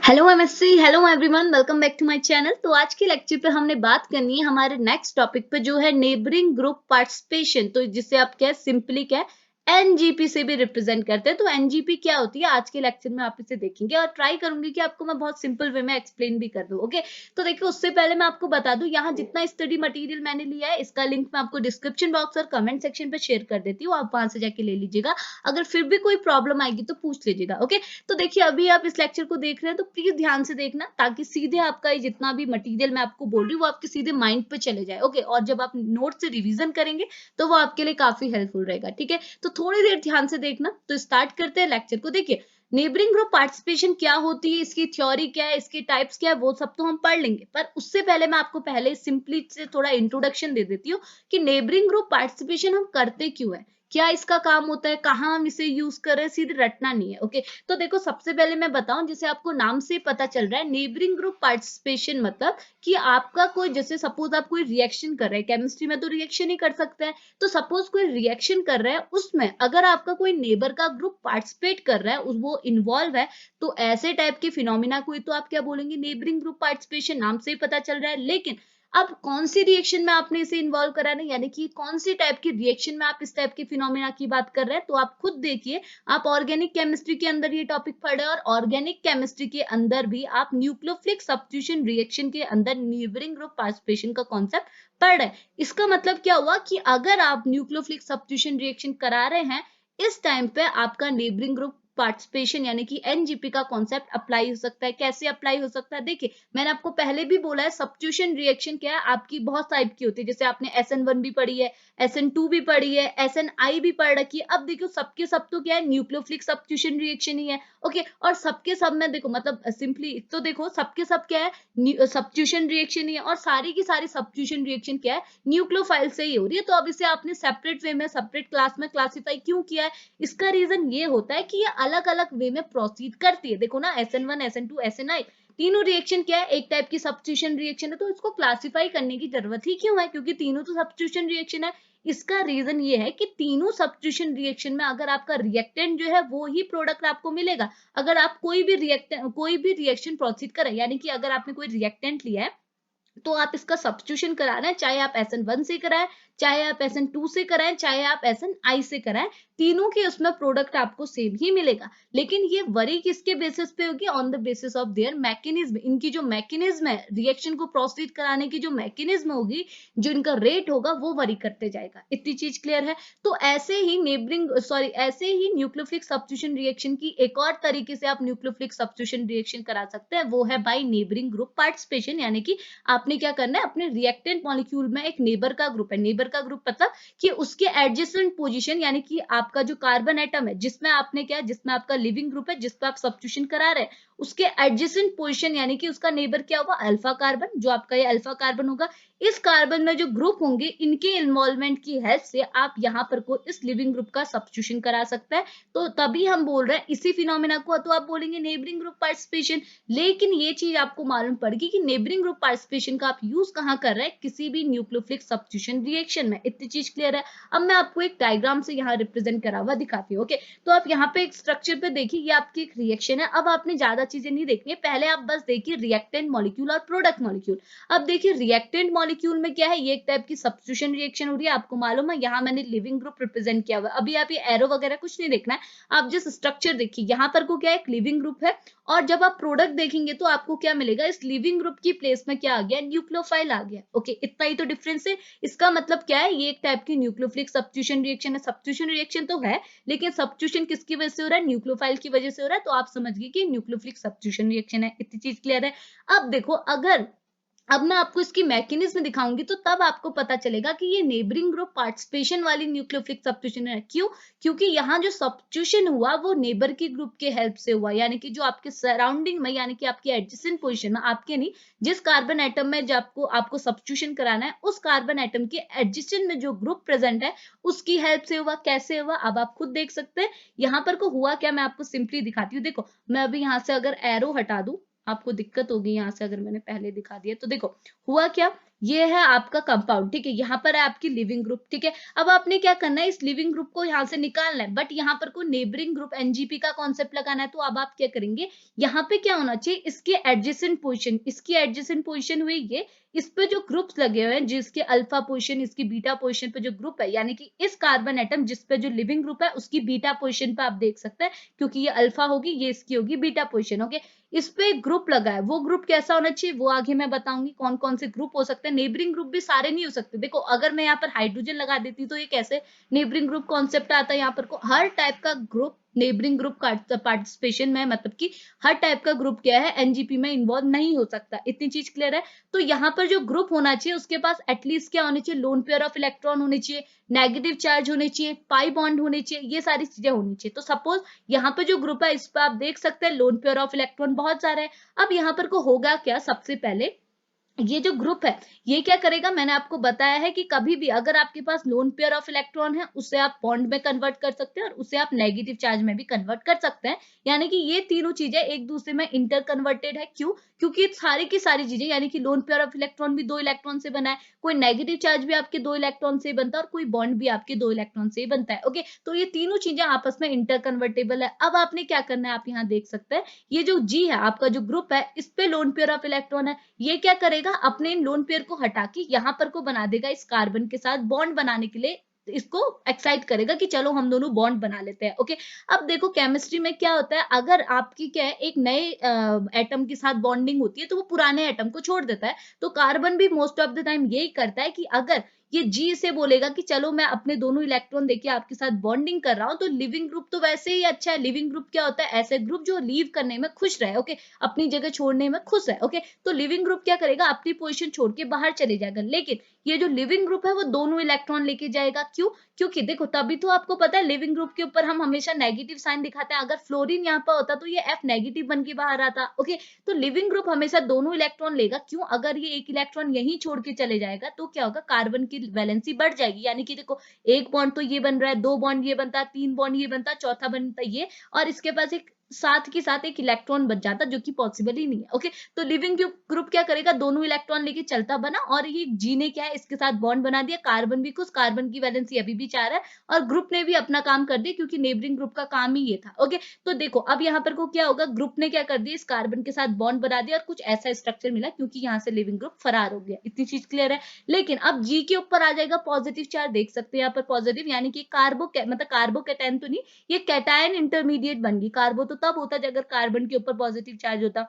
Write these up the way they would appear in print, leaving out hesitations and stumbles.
Hello MSc, hello everyone, welcome back to my channel. तो आज के लेक्चर पे हमने बात करनी है हमारे नेक्स्ट टॉपिक पे जो है नेबरिंग ग्रुप पार्टिसिपेशन। तो जिसे आप क्या सिंपली क्या एनजीपी से भी रिप्रेजेंट करते हैं। तो एनजीपी क्या होती है आज के लेक्चर में आप इसे देखेंगे और ट्राई करूंगी कि आपको मैं बहुत सिंपल वे में एक्सप्लेन भी कर दूं। ओके, तो देखिए उससे पहले मैं आपको बता दूं यहाँ जितना स्टडी मटेरियल मैंने लिया है इसका लिंक मैं आपको डिस्क्रिप्शन बॉक्स और कमेंट सेक्शन पे शेयर कर देती हूँ, आप वहां से जाके ले लीजिएगा। अगर फिर भी कोई प्रॉब्लम आएगी तो पूछ लीजिएगा। ओके, तो देखिए अभी आप इस लेक्चर को देख रहे हैं तो प्लीज ध्यान से देखना ताकि सीधे आपका ये जितना भी मटेरियल मैं आपको बोल रही हूँ वो आपके सीधे माइंड पे चले जाए। ओके, और जब आप नोट से रिवीजन करेंगे तो वो आपके लिए काफी हेल्पफुल रहेगा। ठीक है, तो थोड़ी देर ध्यान से देखना। तो स्टार्ट करते हैं लेक्चर को। देखिए नेबरिंग ग्रुप पार्टिसिपेशन क्या होती है, इसकी थ्योरी क्या है, इसके टाइप्स क्या है, वो सब तो हम पढ़ लेंगे। पर उससे पहले मैं आपको पहले सिंपली से थोड़ा इंट्रोडक्शन दे देती हूँ कि नेबरिंग ग्रुप पार्टिसिपेशन हम करते क्यों है, क्या इसका काम होता है, कहाँ हम इसे यूज कर रहे हैं, सीधे रटना नहीं है। ओके, तो देखो सबसे पहले मैं बताऊं, जैसे आपको नाम से पता चल रहा है नेबरिंग ग्रुप पार्टिसिपेशन मतलब कि आपका कोई, जैसे सपोज आप कोई रिएक्शन कर रहे हैं, केमिस्ट्री में तो रिएक्शन ही कर सकते हैं। तो सपोज कोई रिएक्शन कर रहा है, उसमें अगर आपका कोई नेबर का ग्रुप पार्टिसिपेट कर रहा है, वो इन्वॉल्व है, तो ऐसे टाइप के फिनोमिना को तो आप क्या बोलेंगे, नेबरिंग ग्रुप पार्टिसिपेशन। नाम से ही पता चल रहा है। लेकिन अब कौन सी रिएक्शन में आपने इसे इन्वॉल्व करा है, यानी कि कौन सी टाइप की रिएक्शन में आप इस टाइप के फिनोमिना की बात कर रहे हैं, तो आप खुद देखिए। आप ऑर्गेनिक केमिस्ट्री के अंदर ये टॉपिक पढ़े और ऑर्गेनिक केमिस्ट्री के अंदर भी आप न्यूक्लियोफिलिक सब्स्टिट्यूशन रिएक्शन के अंदर नेबरिंग ग्रुप पार्टिसिपेशन का कॉन्सेप्ट पढ़ रहे हैं। इसका मतलब क्या हुआ कि अगर आप न्यूक्लियोफिलिक सब्स्टिट्यूशन रिएक्शन करा रहे हैं, इस टाइम पे आपका नेबरिंग ग्रुप पार्टिसिपेशन यानी कि एनजीपी का कॉन्सेप्ट अप्लाई हो सकता है। कैसे अप्लाई हो सकता है, देखिए मैंने आपको पहले भी बोला है सब्स्टिट्यूशन रिएक्शन क्या है, आपकी बहुत टाइप की होती है। जैसे आपने SN1 भी पढ़ी है, SN2 भी पढ़ी है, SNI भी पढ़ रखी है। अब देखो सबके सब तो क्या है, न्यूक्लियोफिलिक सब्स्टिट्यूशन रिएक्शन ही है। ओके, और सबके सब में देखो मतलब सिंपली तो देखो सबके सब क्या है, सब्स्टिट्यूशन रिएक्शन ही है। और सारी की सारी सब्स्टिट्यूशन रिएक्शन क्या है, न्यूक्लियोफाइल से ही हो रही है। तो अब इसे आपने सेपरेट वे में सेपरेट क्लास में क्लासिफाई क्यों किया है, इसका रीजन ये होता है कि ये अलग अलग वे में प्रोसीड करती है। देखो ना, SN1, SN2, SNI तीनों रिएक्शन क्या है, एक टाइप की सब्स्टिट्यूशन रिएक्शन है। तो इसको क्लासिफाई करने की जरूरत ही क्यों है, क्योंकि तीनों तो सब्स्टिट्यूशन रिएक्शन है। इसका रीजन ये है कि तीनों सब्स्टिट्यूशन रिएक्शन में अगर आपका रिएक्टेंट जो है वो ही प्रोडक्ट आपको मिलेगा। अगर आप कोई भी रिएक्शन प्रोसीड करें, यानी कि अगर आपने कोई रिएक्टेंट लिया है तो आप इसका सब्स्टिट्यूशन करा रहे हैं, चाहे आप SN1 से कराएं, चाहे आप SN2 से कराएं, चाहे आप SNI से कराएं, तीनों के उसमें प्रोडक्ट आपको सेम ही मिलेगा। लेकिन ये वरी किसके बेसिस पे होगी, on the basis of their mechanism. इनकी जो मैकेनिज्म है, रिएक्शन को प्रोसीड कराने की जो मैकेनिज्म होगी, जो इनका रेट होगा वो वरी करते जाएगा। इतनी चीज क्लियर है। तो ऐसे ही न्यूक्लियोफिलिक सब्स्टिट्यूशन रिएक्शन की एक और तरीके से आप न्यूक्लियोफिलिक सब्स्टिट्यूशन रिएक्शन करा सकते हैं, वो है बाय नेबरिंग ग्रुप पार्टिसिपेशन। यानी कि आपने क्या करना है, अपने रिएक्टेंट मॉलिक्यूल में एक नेबर का ग्रुप है। नेबर का ग्रुप मतलब कि उसके एडजेसेंट पोजीशन, यानी कि आपका जो कार्बन एटम है जिसमें आपने क्या, जिसमें आपका लिविंग ग्रुप है, जिस पर आप सब्स्टिट्यूशन करा रहे हैं, उसके एडजेसेंट पोजीशन यानी कि उसका नेबर क्या होगा, अल्फा कार्बन। जो आपका ये अल्फा कार्बन होगा, इस कार्बन में जो ग्रुप होंगे इनके इन्वॉल्वमेंट की हेल्प से आप यहाँ पर को इस लिविंग ग्रुप का सब्स्टिट्यूशन करा सकते हैं। तो तभी हम बोल रहे हैं इसी फिनोमिना को तो आप बोलेंगे नेबरिंग ग्रुप पार्टिसिपेशन। लेकिन ये चीज आपको मालूम पड़ेगी कि नेबरिंग ग्रुप पार्टिसिपेशन का आप यूज कहाँ कर रहे हैं, किसी भी न्यूक्लियोफिलिक सब्स्टिट्यूशन रिएक्शन में। इतनी चीज क्लियर है। अब मैं आपको एक डायग्राम से यहाँ रिप्रेजेंट करा हुआ दिखाती हूँ। ओके, तो आप यहाँ पे एक स्ट्रक्चर पे देखिए, ये आपकी एक रिएक्शन है। अब आपने ज्यादा चीजें नहीं देखनी है, पहले आप बस देखिए रिएक्टेंट मॉलिक्यूल और प्रोडक्ट मॉलिक्यूल। अब देखिए रिएक्टेंट मॉलिक्यूल में क्या है, ये एक टाइप की सब्स्टिट्यूशन रिएक्शन हो रही है। आपको मालूम है यहाँ मैंने लिविंग ग्रुप रिप्रेजेंट किया हुआ है। अभी आप ये एरो वगैरह कुछ नहीं देखना है, आप जिस स्ट्रक्चर देखिए यहाँ पर को क्या है, एक लिविंग ग्रुप है। और जब आप प्रोडक्ट देखेंगे तो आपको क्या मिलेगा, इस लिविंग ग्रुप की प्लेस में क्या आ गया, न्यूक्लियोफाइल आ गया। ओके, इतना ही तो डिफरेंस है। इसका मतलब क्या है, ये एक टाइप की न्यूक्लियोफिलिक सब्स्टिट्यूशन रिएक्शन है। सब्स्टिट्यूशन रिएक्शन तो है, लेकिन सब्स्टिट्यूशन किसकी वजह से हो रहा है, न्यूक्लियोफाइल की वजह से हो रहा है। तो आप समझिए कि न्यूक्लियोफिलिक सब्स्टिट्यूशन रिएक्शन है। इतनी चीज क्लियर है। अब देखो, अगर अब मैं आपको इसकी मैकेनिज्म दिखाऊंगी तो तब आपको पता चलेगा कि ये नेबरिंग ग्रुप पार्टिसिपेशन वाली न्यूक्लियोफिलिक सब्स्टिट्यूशन है। क्यों, क्योंकि यहाँ जो सब्स्टिट्यूशन हुआ वो नेबर की ग्रुप के हेल्प से हुआ। यानी कि जो आपके सराउंडिंग में, यानी कि आपकी एडजेसेंट पोजीशन में, आपके नहीं, जिस कार्बन एटम में जो आपको आपको सब्स्टिट्यूशन कराना है, उस कार्बन एटम के एडजेसेंट में जो ग्रुप प्रेजेंट है उसकी हेल्प से हुआ। कैसे हुआ, अब आप खुद देख सकते हैं। यहाँ पर को हुआ क्या, मैं आपको सिंपली दिखाती हूँ। देखो मैं अभी यहाँ से अगर एरो हटा दूं, आपको दिक्कत होगी यहाँ से, अगर मैंने पहले दिखा दिया तो देखो हुआ क्या, ये है आपका कंपाउंड, ठीक है, यहाँ पर है आपकी लिविंग ग्रुप, ठीक है। अब आपने क्या करना है, इस लिविंग ग्रुप को यहाँ से निकालना है, बट यहाँ पर कोई नेबरिंग ग्रुप एनजीपी का कॉन्सेप्ट लगाना है। तो अब आप क्या करेंगे, यहाँ पे क्या होना चाहिए, इसकी एडजेसेंट पोजीशन, इसकी एडजेसेंट पोजीशन हुई ये, इस पे जो ग्रुप्स लगे हुए हैं, जिसके अल्फा पोजीशन, इसकी बीटा पोजीशन पे जो ग्रुप है, यानी कि इस कार्बन एटम जिस पे जो लिविंग ग्रुप है उसकी बीटा पोजीशन पे आप देख सकते हैं, क्योंकि ये अल्फा होगी, ये इसकी होगी बीटा पोजीशन, ओके। इस पे एक ग्रुप लगा है, वो ग्रुप कैसा होना चाहिए वो आगे मैं बताऊंगी, कौन कौन से ग्रुप हो सकते हैं। नेबरिंग ग्रुप भी सारे नहीं हो सकते, देखो अगर मैं यहाँ पर हाइड्रोजन लगा देती तो ये कैसे नेबरिंग ग्रुप कॉन्सेप्ट आता है, यहाँ पर को हर टाइप का ग्रुप नेबरिंग ग्रुप पार्टिसिपेशन में, मतलब कि हर टाइप का ग्रुप क्या है एनजीपी में इन्वॉल्व नहीं हो सकता, इतनी चीज क्लियर है। तो यहाँ पर जो ग्रुप होना चाहिए उसके पास एटलीस्ट क्या होने चाहिए, लोन पेयर ऑफ इलेक्ट्रॉन होने चाहिए, नेगेटिव चार्ज होने चाहिए, पाई बॉन्ड होने चाहिए, ये सारी चीजें होनी चाहिए। तो सपोज यहाँ पे जो ग्रुप है इस पर आप देख सकते हैं लोन पेयर ऑफ इलेक्ट्रॉन बहुत सारे हैं। अब यहाँ पर को होगा क्या, सबसे पहले ये जो ग्रुप है ये क्या करेगा, मैंने आपको बताया है कि कभी भी अगर आपके पास लोन पेयर ऑफ इलेक्ट्रॉन है उसे आप बॉन्ड में कन्वर्ट कर सकते हैं और उसे आप नेगेटिव चार्ज में भी कन्वर्ट कर सकते हैं, यानी कि ये तीनों चीजें एक दूसरे में इंटर कन्वर्टेड है। क्यों, क्योंकि सारी की सारी चीजें, यानी कि लोन पेयर ऑफ इलेक्ट्रॉन भी 2 इलेक्ट्रॉन से बना है, कोई नेगेटिव चार्ज भी आपके 2 इलेक्ट्रॉन से बनता है और कोई बॉन्ड भी आपके 2 इलेक्ट्रॉन से बनता है, ओके। तो ये तीनों चीजें आपस में इंटर कन्वर्टेबल है। अब आपने क्या करना है, आप यहाँ देख सकते हैं ये जो जी है आपका जो ग्रुप है इस पे लोन पेयर ऑफ इलेक्ट्रॉन है, ये क्या करेगा, अपने इन लोन पेयर को हटा के यहाँ पर को बना देगा इस कार्बन के साथ बॉन्ड बनाने के लिए, इसको एक्साइट करेगा कि चलो हम दोनों बॉन्ड बना लेते हैं, ओके। अब देखो केमिस्ट्री में क्या होता है, अगर आपकी क्या है एक नए एटम के साथ बॉन्डिंग होती है तो वो पुराने एटम को छोड़ देता है। तो कार्बन भी मोस्ट ऑफ द टाइम यही करता है कि अगर ये जी से बोलेगा कि चलो मैं अपने दोनों इलेक्ट्रॉन देके आपके साथ बॉन्डिंग कर रहा हूं, तो लिविंग ग्रुप तो वैसे ही अच्छा है। लिविंग ग्रुप क्या होता है, ऐसे ग्रुप जो लीव करने में खुश रहे, ओके, अपनी जगह छोड़ने में खुश है, ओके। तो लिविंग ग्रुप क्या करेगा, अपनी पोजीशन छोड़ के बाहर चले जाएगा, लेकिन ये जो लिविंग ग्रुप है वो दोनों इलेक्ट्रॉन लेके जाएगा। क्यों, क्योंकि देखो तभी तो आपको पता है लिविंग ग्रुप के ऊपर हम हमेशा नेगेटिव साइन दिखाते हैं, अगर फ्लोरीन यहाँ पर होता तो ये एफ नेगेटिव बन के बाहर आता, ओके। तो लिविंग ग्रुप हमेशा दोनों इलेक्ट्रॉन लेगा। क्यों, अगर ये एक इलेक्ट्रॉन यहीं छोड़ के चले जाएगा तो क्या होगा, कार्बन की वैलेंसी बढ़ जाएगी, यानी कि देखो एक बॉन्ड तो ये बन रहा है, 2 बॉन्ड ये बनता, 3 बॉन्ड ये बनता, चौथा बनता ये, और इसके पास एक साथ के साथ एक इलेक्ट्रॉन बच जाता, जो कि पॉसिबल ही नहीं है, ओके। तो लिविंग ग्रुप क्या करेगा, दोनों इलेक्ट्रॉन लेके चलता बना, और ये जी ने क्या है इसके साथ बॉन्ड बना दिया, कार्बन भी खुश, कार्बन की वैलेंसी अभी भी 4 है, और ग्रुप ने भी अपना काम कर दिया, क्योंकि नेबरिंग ग्रुप का काम ही ये था, ओके। तो देखो अब यहाँ पर को क्या होगा, ग्रुप ने क्या कर दिया, इस कार्बन के साथ बॉन्ड बना दिया और कुछ ऐसा स्ट्रक्चर मिला, क्योंकि यहाँ से लिविंग ग्रुप फरार हो गया, इतनी चीज क्लियर है। लेकिन अब जी के ऊपर आ जाएगा पॉजिटिव चार्ज, देख सकते हैं यहाँ पर पॉजिटिव, यानी कि मतलब कार्बोकैटायन तो नहीं, ये कैटायन इंटरमीडिएट बन गई। कार्बो तो तब होता है अगर कार्बन के ऊपर पॉजिटिव चार्ज होता,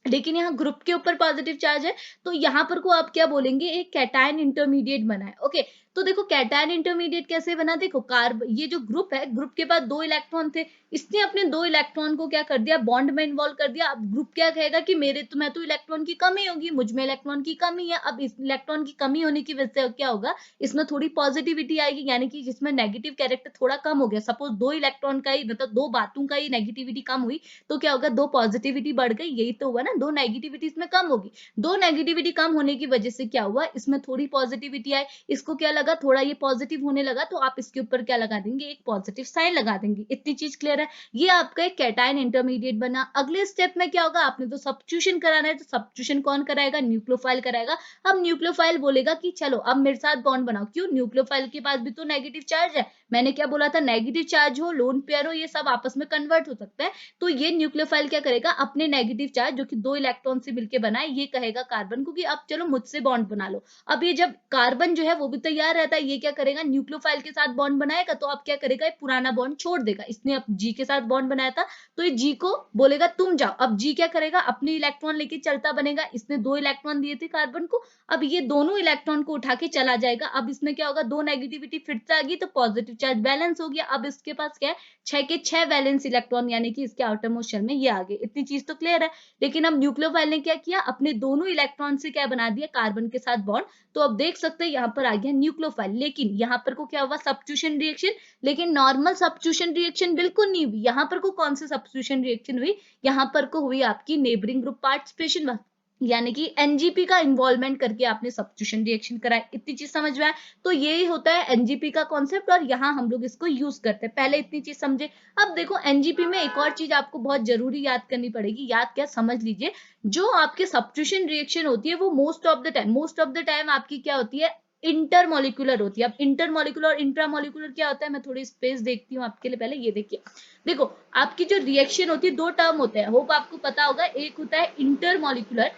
लेकिन यहाँ ग्रुप के ऊपर पॉजिटिव चार्ज है, तो यहाँ पर को आप क्या बोलेंगे, एक कैटायन इंटरमीडिएट बना है, ओके। तो देखो कैटायन इंटरमीडिएट कैसे बना, देखो ये जो ग्रुप है, ग्रुप के पास 2 इलेक्ट्रॉन थे, इसने अपने 2 इलेक्ट्रॉन को क्या कर दिया, बॉन्ड में इन्वॉल्व कर दिया। अब ग्रुप क्या कहेगा कि मैं तो इलेक्ट्रॉन की कमी होगी, मुझ में इलेक्ट्रॉन की कमी है। अब इस इलेक्ट्रॉन की कमी होने की वजह से क्या होगा, इसमें थोड़ी पॉजिटिविटी आएगी, यानी कि जिसमें नेगेटिव कैरेक्टर थोड़ा कम हो गया। सपोज 2 इलेक्ट्रॉन का ही, मतलब 2 बातों का ही नेगेटिविटी कम हुई, तो क्या होगा, 2 पॉजिटिविटी बढ़ गई, यही तो हुआ ना, 2 नेगेटिविटी इसमें कम होगी। 2 नेगेटिविटी कम होने की वजह से क्या हुआ, इसमें थोड़ी पॉजिटिविटी आई, इसको क्या लगा, थोड़ा ये पॉजिटिव होने लगा, तो आप इसके ऊपर क्या लगा देंगे, एक पॉजिटिव साइन लगा देंगे, इतनी चीज क्लियर है। ये आपका एक कैटायन इंटरमीडिएट बना। अगले स्टेप में क्या होगा, आपने तो सब्स्टिट्यूशन कराना है, तो सब्स्टिट्यूशन कौन कराएगा, न्यूक्लियोफाइल कराएगा। अब न्यूक्लियोफाइल बोलेगा कि चलो अब मेरे साथ बॉन्ड बनाओ। क्यों, न्यूक्लियोफाइल के पास भी तो नेगेटिव चार्ज है, मैंने क्या बोला था, नेगेटिव चार्ज हो, लोन पेयर हो, ये सब आपस में कन्वर्ट हो सकता है। तो ये न्यूक्लियोफाइल क्या करेगा, अपने नेगेटिव चार्ज जो कि 2 इलेक्ट्रॉन से मिलकर बना है, ये कहेगा कार्बन को कि अब चलो मुझसे बॉन्ड बना लो। अब ये जब कार्बन जो है वो भी तैयार रहता है, ये क्या करेगा, न्यूक्लियोफाइल के साथ बॉन्ड बनाएगा, तो अब क्या करेगा, पुराना बॉन्ड छोड़ देगा, इसने अब जी के साथ बॉन्ड बनाया था, तो ये जी को बोलेगा तुम जाओ। अब जी क्या करेगा, अपने इलेक्ट्रॉन लेके चलता बनेगा, इसने 2 इलेक्ट्रॉन दिए थे कार्बन को, अब ये दोनों इलेक्ट्रॉन को उठा के चला जाएगा। अब इसमें क्या होगा, 2 नेगेटिविटी फिर से आ गई, तो पॉजिटिव चार्ज बैलेंस हो गया। अब इसके पास क्या है, 6 के 6 वैलेंस इलेक्ट्रॉन, यानी कि इसके आउटर मोस्ट शेल में ये आ गए, इतनी चीज तो क्लियर है। लेकिन अब न्यूक्लियोफाइल ने क्या किया, अपने दोनों इलेक्ट्रॉन से क्या बना दिया, कार्बन के साथ बॉन्ड। तो अब देख सकते हैं यहाँ पर आ गया न्यूक्लियोफाइल, लेकिन यहाँ पर को क्या हुआ, सब्स्टिट्यूशन रिएक्शन। लेकिन नॉर्मल सब्स्टिट्यूशन रिएक्शन बिल्कुल नहीं हुई, यहाँ पर को कौन सी सब्स्टिट्यूशन रिएक्शन हुई, यहाँ पर को हुई आपकी नेबरिंग ग्रुप पार्टिसिपेशन, यानी कि एनजीपी का इन्वॉल्वमेंट करके आपने सब्स्टिट्यूशन रिएक्शन कराया। इतनी चीज समझ में आए? तो यही होता है एनजीपी का कॉन्सेप्ट और यहाँ हम लोग इसको यूज करते हैं। पहले इतनी चीज समझे। अब देखो एनजीपी में एक और चीज आपको बहुत जरूरी याद करनी पड़ेगी। याद क्या, समझ लीजिए, जो आपके सब्स्टिट्यूशन रिएक्शन होती है वो मोस्ट ऑफ द टाइम आपकी क्या होती है, इंटरमोलिकुलर होती है। अब इंटरमोलिकुलर और इंट्रामोलिकुलर क्या होता है, मैं थोड़ी स्पेस देखती हूँ आपके लिए। पहले ये देखिए, देखो आपकी जो रिएक्शन होती है, दो टर्म होते हैं, होप आपको पता होगा। एक होता है इंटरमोलिकुलर,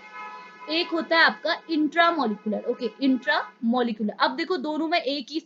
एक होता है आपका इंट्रामोलिकुलर। Okay, intramolecular. अब देखो दोनों में एक ही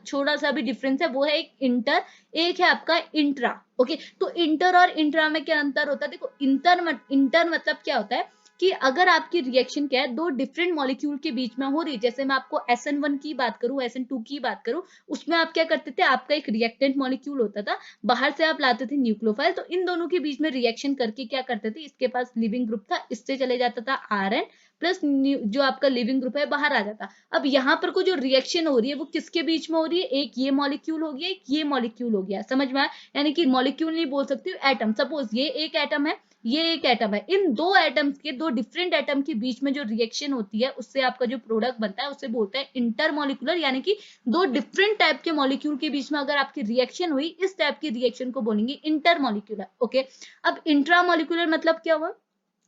छोटा सा भी डिफरेंस है, वो है एक इंटर, एक है आपका इंट्रा। ओके, तो इंटर और इंट्रा में क्या अंतर होता है? देखो इंटर मतलब क्या होता है कि अगर आपकी रिएक्शन क्या है, दो डिफरेंट मॉलिक्यूल के बीच में हो रही है, जैसे मैं आपको SN1 की बात करूं, SN2 की बात करूं, उसमें आप क्या करते थे, आपका एक रिएक्टेंट मॉलिक्यूल होता था, बाहर से आप लाते थे न्यूक्लियोफाइल, तो इन दोनों के बीच में रिएक्शन करके क्या करते थे, इसके पास लिविंग ग्रुप था, इससे चले जाता था RN प्लस जो आपका लिविंग ग्रुप है बाहर आ जाता। अब यहाँ पर को जो रिएक्शन हो रही है वो किसके बीच में हो रही है, एक ये मॉलिक्यूल हो गया, एक ये मॉलिक्यूल हो गया। समझ में आया? यानी कि मॉलिक्यूल नहीं बोल सकती, एटम। सपोज ये एक एटम है, ये एक एटम है, इन दो एटम्स के, दो डिफरेंट एटम के बीच में जो रिएक्शन होती है उससे आपका जो प्रोडक्ट बनता है उसे बोलते हैं इंटरमोलिकुलर। यानी कि दो डिफरेंट टाइप के मॉलिक्यूल के बीच में अगर आपकी रिएक्शन हुई, इस टाइप की रिएक्शन को बोलेंगे इंटरमोलिकुलर। ओके, अब इंट्रामोलिकुलर मतलब क्या हुआ?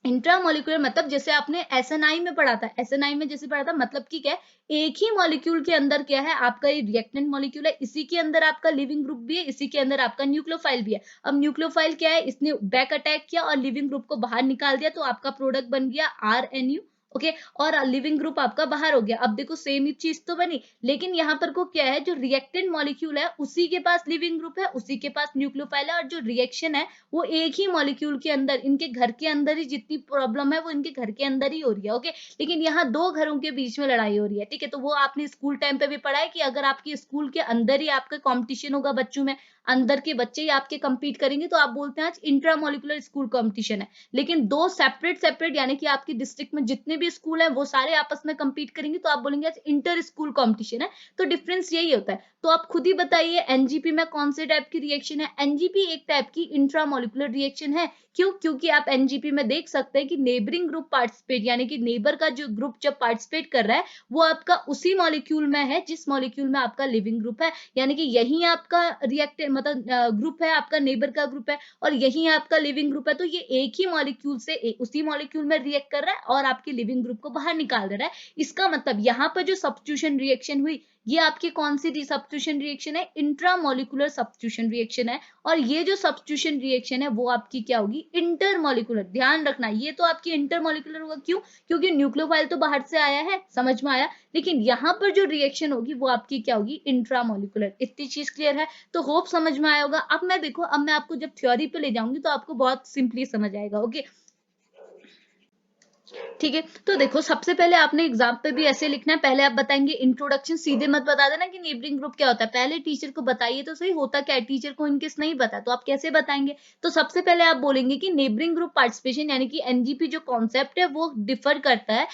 इंट्रामोलिकुलर मतलब जैसे आपने SNI में पढ़ा था, SNI में जैसे पढ़ा था, मतलब कि क्या है, एक ही मॉलिक्यूल के अंदर क्या है, आपका ये रिएक्टेंट मॉलिक्यूल है, इसी के अंदर आपका लिविंग ग्रुप भी है, इसी के अंदर आपका न्यूक्लियोफाइल भी है। अब न्यूक्लियोफाइल क्या है, इसने बैक अटैक किया और लिविंग ग्रुप को बाहर निकाल दिया, तो आपका प्रोडक्ट बन गया RNU। ओके, और लिविंग ग्रुप आपका बाहर हो गया। अब देखो सेम ही चीज तो बनी, लेकिन यहाँ पर को क्या है, जो रिएक्टेंट मॉलिक्यूल है उसी के पास लिविंग ग्रुप है, उसी के पास न्यूक्लियोफाइल है, और जो रिएक्शन है वो एक ही मॉलिक्यूल के अंदर, इनके घर के अंदर ही जितनी प्रॉब्लम है वो इनके घर के अंदर ही हो रही है। ओके, लेकिन यहाँ दो घरों के बीच में लड़ाई हो रही है। ठीक है, तो वो आपने स्कूल टाइम पे भी पढ़ा है कि अगर आपकी स्कूल के अंदर ही आपका कंपटीशन होगा, बच्चों में अंदर के बच्चे ही आपके compete करेंगे, तो आप बोलते हैं आज इंट्रामोलिकुलर स्कूल कंपटीशन है। लेकिन दो सेपरेट यानी कि आपकी डिस्ट्रिक्ट में जितने भी स्कूल हैं वो सारे आपस में compete करेंगे, तो आप बोलेंगे आज इंटर स्कूल कंपटीशन है। तो डिफरेंस यही होता है। तो आप खुद ही बताइए एनजीपी में कौन से टाइप की रिएक्शन है? एनजीपी एक टाइप की इंट्रामोलिकुलर रिएक्शन है। क्यों? क्योंकि आप एनजीपी में देख सकते हैं कि नेबरिंग ग्रुप पार्टिसिपेट, यानी कि नेबर का जो ग्रुप जब पार्टिसिपेट कर रहा है वो आपका उसी मॉलिक्यूल में है जिस मॉलिक्यूल में आपका लिविंग ग्रुप है। यानी कि यही आपका रिएक्ट मतलब ग्रुप है, आपका नेबर का ग्रुप है, और यही आपका लिविंग ग्रुप है। तो ये एक ही मॉलिक्यूल से उसी मॉलिक्यूल में रिएक्ट कर रहा है और आपके लिविंग ग्रुप को बाहर निकाल दे रहा है। इसका मतलब यहाँ पर जो सब्स्टिट्यूशन रिएक्शन हुई, ये आपकी कौन सी सब्स्टिट्यूशन रिएक्शन है? इंट्रामोलिकुलर सब्स्टिट्यूशन रिएक्शन है। और ये जो सब्स्टिट्यूशन रिएक्शन है वो आपकी क्या होगी? इंटरमोलिकुलर। ध्यान रखना, ये तो आपकी इंटरमोलिकुलर होगा। क्यों? क्योंकि न्यूक्लियोफाइल तो बाहर से आया है, समझ में आया। लेकिन यहाँ पर जो रिएक्शन होगी वो आपकी क्या होगी? इंट्रामोलिकुलर। इतनी चीज क्लियर है? तो होप समझ में आया होगा। अब मैं देखो, अब मैं आपको जब थ्योरी पे ले जाऊंगी तो आपको बहुत सिंपली समझ आएगा। ओके, ठीक है। तो देखो सबसे पहले आपने एग्जाम पे भी ऐसे लिखना है, पहले आप बताएंगे इंट्रोडक्शन, सीधे मत बता देना कि नेबरिंग ग्रुप क्या होता है। पहले टीचर को बताइए तो सही होता क्या है, टीचर को इनकेस नहीं पता तो आप कैसे बताएंगे। तो सबसे पहले आप बोलेंगे कि नेबरिंग ग्रुप पार्टिसिपेशन यानी कि एनजीपी जो कॉन्सेप्ट है वो डिफर करता है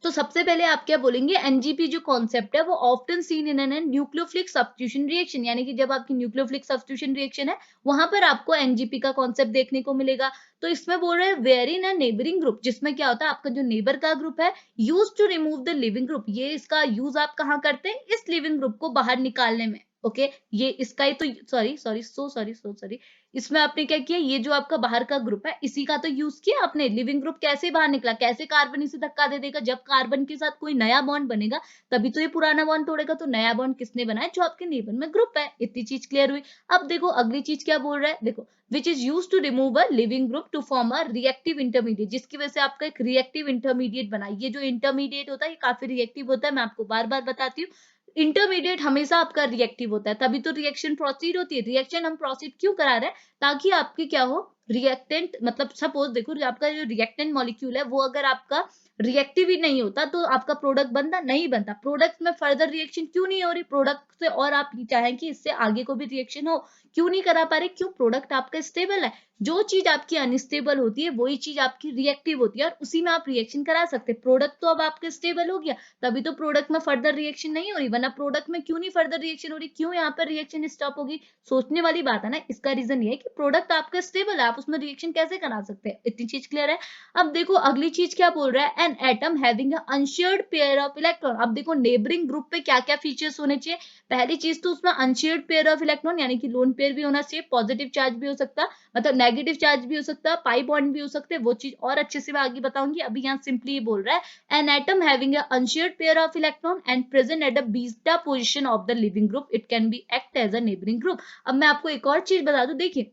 तो सबसे पहले आप क्या बोलेंगे, एनजीपी जो कॉन्सेप्ट है वो often seen in an nucleophilic substitution reaction, यानी कि जब आपकी न्यूक्लियोफिलिक सब्स्टिट्यूशन रिएक्शन है वहां पर आपको एनजीपी का कॉन्सेप्ट देखने को मिलेगा। तो इसमें बोल रहे हैं wherein a neighbouring group, जिसमें क्या होता है आपका जो नेबर का ग्रुप है use to remove the leaving group, ये इसका यूज आप कहाँ करते हैं? इस लिविंग ग्रुप को बाहर निकालने में। ओके, ये इसका ही तो सॉरी इसमें आपने क्या किया, ये जो आपका बाहर का ग्रुप है इसी का तो यूज किया आपने। लिविंग ग्रुप कैसे बाहर निकला, कैसे कार्बन इसे धक्का दे देगा, जब कार्बन के साथ कोई नया बॉन्ड बनेगा तभी तो ये पुराना बॉन्ड तोड़ेगा। तो नया बॉन्ड किसने बनाया? जो आपके नेबर में ग्रुप है। इतनी चीज क्लियर हुई। अब देखो अगली चीज क्या बोल रहा है, देखो which is use to remove a leaving group to form a reactive intermediate, जिसकी वजह से आपका एक रिएक्टिव इंटरमीडिएट बना। ये जो इंटरमीडिएट होता है ये काफी रिएक्टिव होता है, मैं आपको बार बार बताती हूँ। इंटरमीडिएट हमेशा आपका रिएक्टिव होता है, तभी तो रिएक्शन प्रोसीड होती है। रिएक्शन हम प्रोसीड क्यों करा रहे हैं? ताकि आपकी क्या हो, रिएक्टेंट, मतलब सपोज देखो आपका जो रिएक्टेंट मॉलिक्यूल है वो अगर आपका रिएक्टिव ही नहीं होता तो आपका प्रोडक्ट बनता नहीं बनता। प्रोडक्ट में फर्दर रिएक्शन क्यों नहीं हो रही प्रोडक्ट से, और आप चाहें कि इससे आगे को भी रिएक्शन हो, क्यों नहीं करा पा रहे? क्यों? प्रोडक्ट आपका स्टेबल है। जो चीज आपकी अनस्टेबल होती है वही चीज आपकी रिएक्टिव होती है और उसी में आप रिएक्शन करा सकते हैं। प्रोडक्ट तो अब आपके स्टेबल हो गया, तभी तो प्रोडक्ट में फर्दर रिएक्शन नहीं हो रही, वरना प्रोडक्ट में क्यों नहीं फर्दर रिएक्शन हो रही? क्यों यहाँ पर रिएक्शन स्टॉप होगी? सोचने वाली बात है ना। इसका रीजन ये है कि प्रोडक्ट आपका स्टेबल है, आप आप उसमें रिएक्शन कैसे करा सकते हैं? इतनी चीज क्लियर है। अब देखो अगली चीज क्या बोल रहा है, an atom having a unshared pair of electron. अब देखो नेबरिंग ग्रुप पे क्या क्या फीचर्स होने चाहिए। पहली चीज तो उसमें अनशेयर्ड पेयर ऑफ इलेक्ट्रॉन यानी कि लोन पेयर भी होना चाहिए, पॉजिटिव चार्ज भी हो सकता है, मतलब नेगेटिव चार्ज भी हो सकता है, पाई बॉन्ड भी हो सकते हैं, वो चीज और अच्छे से मैं आगे बताऊंगी। अभी यहाँ सिंपली बोल रहा है an atom having a unshared pair of electron and present at the beta position of the leaving group, it can be act as a neighbouring group. अब मैं आपको एक और चीज बता दूं, देखिए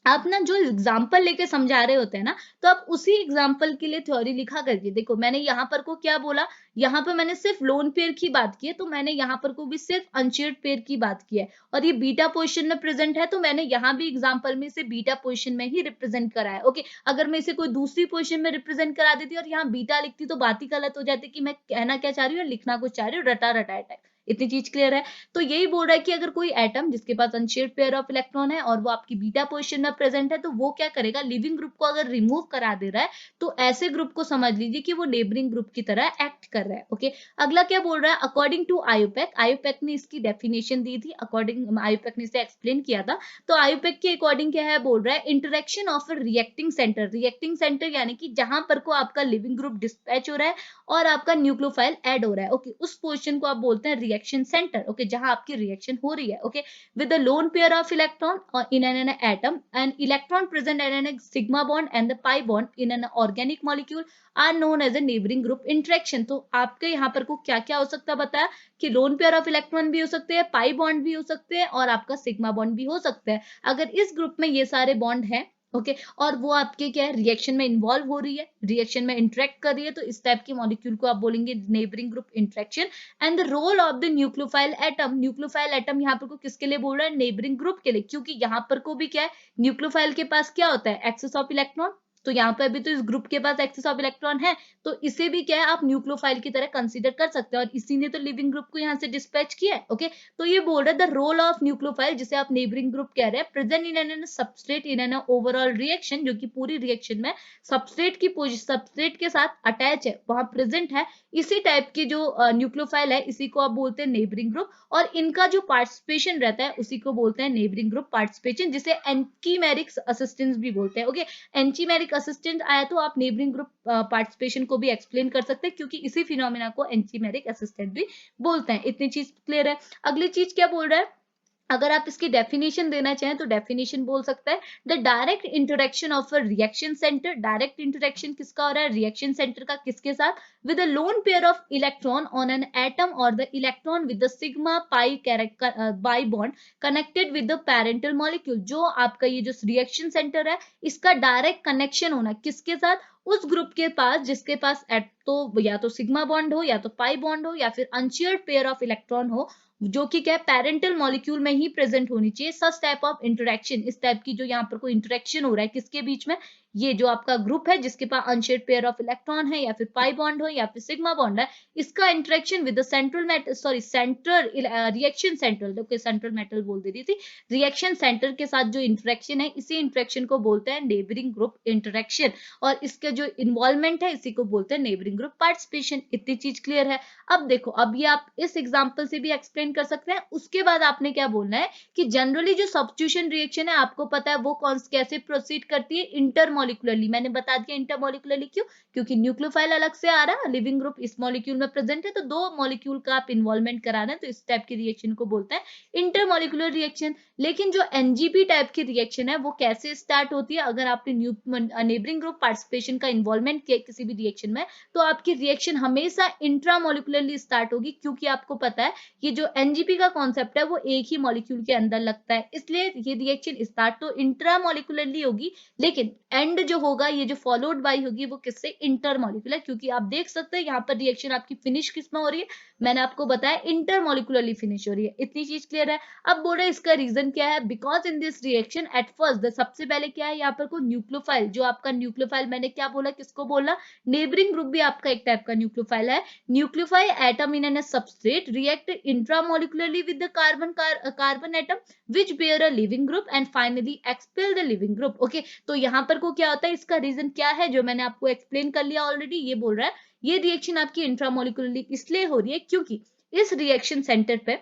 आप ना जो एग्जाम्पल लेके समझा रहे होते हैं ना, तो आप उसी एग्जाम्पल के लिए थ्योरी लिखा करके देखो। मैंने यहाँ पर को क्या बोला, यहाँ पर मैंने सिर्फ लोन पेयर की बात की है, तो मैंने यहाँ पर को भी सिर्फ अनशेयर्ड पेयर की बात की है, और ये बीटा पोजीशन में प्रेजेंट है, तो मैंने यहाँ भी एग्जाम्पल में इसे बीटा पोजीशन में ही रिप्रेजेंट करा है। ओके, अगर मैं इसे कोई दूसरी पोजीशन में रिप्रेजेंट करा देती और यहाँ बीटा लिखती तो बात ही गलत हो जाती कि मैं कहना क्या चाह रही हूँ, लिखना कुछ चाह रही हूँ, रटा रटाया टाइप। इतनी चीज क्लियर है। तो यही बोल रहा है कि अगर कोई एटम जिसके पास अनशेयर्ड पेयर ऑफ इलेक्ट्रॉन है और वो आपकी बीटा पोजीशन में प्रेजेंट है, तो वो क्या करेगा, लिविंग ग्रुप को अगर रिमूव करा दे रहा है तो ऐसे ग्रुप को समझ लीजिए कि वो नेबरिंग ग्रुप की तरह एक्ट कर रहा है। ओके, अगला क्या बोल रहा है, अकॉर्डिंग टू आयोपेक। आयोपेक ने इसकी डेफिनेशन दी थी, अकॉर्डिंग आयोपेक ने इसे एक्सप्लेन किया था। तो आयोपेक के अकॉर्डिंग क्या है, बोल रहा है interaction of a reacting centre. Reacting centre यानी कि जहां पर को आपका लिविंग ग्रुप डिस्पैच हो रहा है और आपका न्यूक्लियोफाइल ऐड हो रहा है। ओके, उस पोजीशन को आप बोलते हैं रिएक्शन सेंटर। ओके, जहां आपकी रिएक्शन हो रही है। Okay, with the lone pair of electron in an atom, an electron present in a sigma bond and the pi bond in an organic molecule are known as a neighboring group interaction। तो आपके यहाँ पर को क्या क्या हो सकता है बताया कि लोन पेयर ऑफ इलेक्ट्रॉन भी हो सकते हैं, पाई बॉन्ड भी हो सकते हैं, और आपका सिग्मा बॉन्ड भी हो सकता है। अगर इस ग्रुप में ये सारे बॉन्ड हैं, ओके, और वो आपके क्या है, रिएक्शन में इन्वॉल्व हो रही है, रिएक्शन में इंटरेक्ट कर रही है, तो इस टाइप के मॉलिक्यूल को आप बोलेंगे neighbouring group interaction. And the role of the nucleophile atom. Nucleophile atom यहाँ पर को किसके लिए बोल रहा है, नेबरिंग ग्रुप के लिए, क्योंकि यहाँ पर को भी क्या है, न्यूक्लियोफाइल के पास क्या होता है, एक्सेस ऑफ इलेक्ट्रॉन। तो यहाँ पर भी तो इस ग्रुप के पास एक्सेस ऑफ इलेक्ट्रॉन है, तो इसे भी क्या है, आप न्यूक्लियोफाइल की तरह कंसीडर कर सकते हैं, और इसी ने तो लिविंग ग्रुप को यहाँ से डिस्पैच किया है। ओके, तो ये बोल रहा है द रोल ऑफ न्यूक्लियोफाइल, जिसे आप नेबरिंग ग्रुप कह रहे हैं, present in an substrate in an overall reaction, जो कि पूरी रिएक्शन में सबस्ट्रेट की सबस्ट्रेट के साथ अटैच है, वहां प्रेजेंट है। इसी टाइप की जो न्यूक्लियोफाइल है, इसी को आप बोलते हैं नेबरिंग ग्रुप, और इनका जो पार्टिसिपेशन रहता है उसी को बोलते हैं नेबरिंग ग्रुप पार्टिसिपेशन, जिसे एंटीमेरिक असिस्टेंस भी बोलते हैं। ओके, एंटीमेरिक असिस्टेंट आया तो आप नेबरिंग ग्रुप पार्टिसिपेशन को भी एक्सप्लेन कर सकते हैं, क्योंकि इसी फिनोमिना को एंटीमेरिक असिस्टेंट भी बोलते हैं। इतनी चीज क्लियर है। अगली चीज क्या बोल रहा है, अगर आप इसकी डेफिनेशन देना चाहें तो डेफिनेशन बोल सकता है the direct interaction of a reaction centre. Direct interaction किसका हो रहा है, रिएक्शन सेंटर का, किसके साथ, with a lone pair of electron on an atom और the electron with the sigma pi by bond connected with the parental molecule. जो आपका ये जो रिएक्शन सेंटर है, इसका डायरेक्ट कनेक्शन होना किसके साथ, उस ग्रुप के पास जिसके पास तो या तो सिग्मा बॉन्ड हो, या तो पाई बॉन्ड हो, या फिर अनशेयर्ड पेयर ऑफ इलेक्ट्रॉन हो, जो कि क्या पैरेंटल मॉलिक्यूल में ही प्रेजेंट होनी चाहिए। सच टाइप ऑफ इंटरेक्शन, इस टाइप की जो यहाँ पर कोई इंटरेक्शन हो रहा है किसके बीच में, ये जो आपका ग्रुप है जिसके पास अनशेयर्ड पेयर ऑफ इलेक्ट्रॉन है, या फिर पाई बॉन्ड हो, या फिर सिग्मा बॉन्ड है, इसका interaction with the central metal, sorry central reaction central, देखो सेंट्रल मेटल बोल दे रही थी, रिएक्शन सेंटर के साथ जो इंटरेक्शन है, इसी इंटरेक्शन को बोलते हैं नेबरिंग ग्रुप इंटरेक्शन, और इसके जो इन्वॉल्वमेंट है इसी को बोलते हैं नेबरिंग ग्रुप पार्टिसिपेशन। इतनी चीज क्लियर है। अब देखो, अब ये आप इस एग्जांपल से भी एक्सप्लेन कर सकते हैं। उसके बाद आपने क्या बोलना है कि जनरली जो सब्स्टिट्यूशन रिएक्शन है, आपको पता है वो कौन कैसे प्रोसीड करती है, इंटरमोलिकुलरली। मैंने बता दिया इंटरमोलिकुलरली क्यों, क्योंकि न्यूक्लियोफाइल अलग से आ रहा है, लिविंग ग्रुप इस मॉलिक्यूल में प्रेजेंट है, तो दो मॉलिक्यूल का आप इन्वॉल्वमेंट करा रहे हैं, तो इस टाइप की रिएक्शन को बोलते हैं इंटरमोलिकुलर रिएक्शन। लेकिन जो एनजीपी टाइप की रिएक्शन है वो कैसे स्टार्ट होती है, अगर आपने नेबरिंग ग्रुप पार्टिसिपेशन का इन्वॉल्वमेंट किया किसी भी रिएक्शन में, तो आपकी रिएक्शन हमेशा इंट्रामोलिकुलरली स्टार्ट होगी, क्योंकि आपको पता है ये जो एनजीपी का कॉन्सेप्ट है वो एक ही मॉलिक्यूल के अंदर लगता है, इसलिए ये रिएक्शन स्टार्ट तो इंट्रामोलिकुलरली होगी, लेकिन एंड जो होगा, ये जो फॉलोड बाई होगी, वो किससे, इंटरमोलिकुलर। क्योंकि आप देख सकते हैं यहाँ पर रिएक्शन आपकी फिनिश किस में हो रही है, मैंने आपको बताया इंटरमोलिकुलरली फिनिश हो रही है। इतनी चीज क्लियर है। अब बोल रहे इसका रीजन क्या है, because in this reaction at first, सबसे पहले क्या है यहाँ पर को न्यूक्लियोफाइल, जो आपका न्यूक्लियोफाइल मैंने क्या बोला, किसको बोला, नेबरिंग ग्रुप भी आपका एक टाइप का न्यूक्लियोफाइल है। Nucleophile atom in an substrate react intramolecularly with the carbon atom which bear a living group and finally expel the living group। Okay, तो यहाँ पर को क्या होता है, इसका रीजन क्या है, जो मैंने आपको एक्सप्लेन कर लिया ऑलरेडी। ये बोल रहा है ये रिएक्शन आपकी इंट्रामोलिकुलरली इसलिए हो रही है क्योंकि इस रिएक्शन सेंटर पे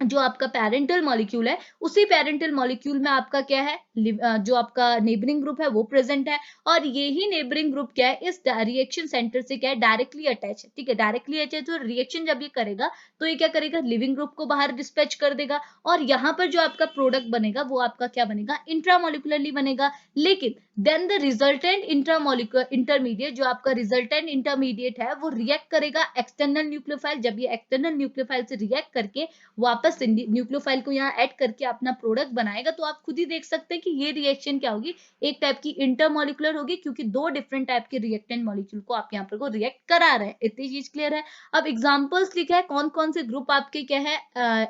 जो आपका पेरेंटल मॉलिक्यूल है, उसी पेरेंटल मॉलिक्यूल में आपका क्या है, जो आपका नेबरिंग ग्रुप है वो प्रेजेंट है, और यही नेबरिंग ग्रुप क्या है, इस रिएक्शन सेंटर से क्या है, डायरेक्टली अटैच है। ठीक है, डायरेक्टली अटैच, तो रिएक्शन जब ये करेगा तो ये क्या करेगा, लिविंग ग्रुप को बाहर डिस्पैच कर देगा, और यहाँ पर जो आपका प्रोडक्ट बनेगा वो आपका क्या बनेगा, इंट्रामोलिकुलरली बनेगा। लेकिन then the resultant intramolecular intermediate, जो आपका रिजल्टेंट इंटरमीडिएट है, वो रिएक्ट करेगा एक्सटर्नल न्यूक्लियोफाइल। जब ये एक्सटर्नल न्यूक्लियोफाइल से रिएक्ट करके वापस न्यूक्लियोफाइल को यहाँ ऐड करके अपना प्रोडक्ट बनाएगा, तो आप खुद ही देख सकते हैं कि ये रिएक्शन क्या होगी, एक टाइप की इंटरमोलिकुलर होगी, क्योंकि दो डिफरेंट टाइप के रिएक्टेंट मॉलिक्यूल को आप यहाँ पर को रिएक्ट करा रहे हैं। इतनी चीज क्लियर है। अब एग्जांपल्स लिखा है कौन कौन से ग्रुप आपके क्या है,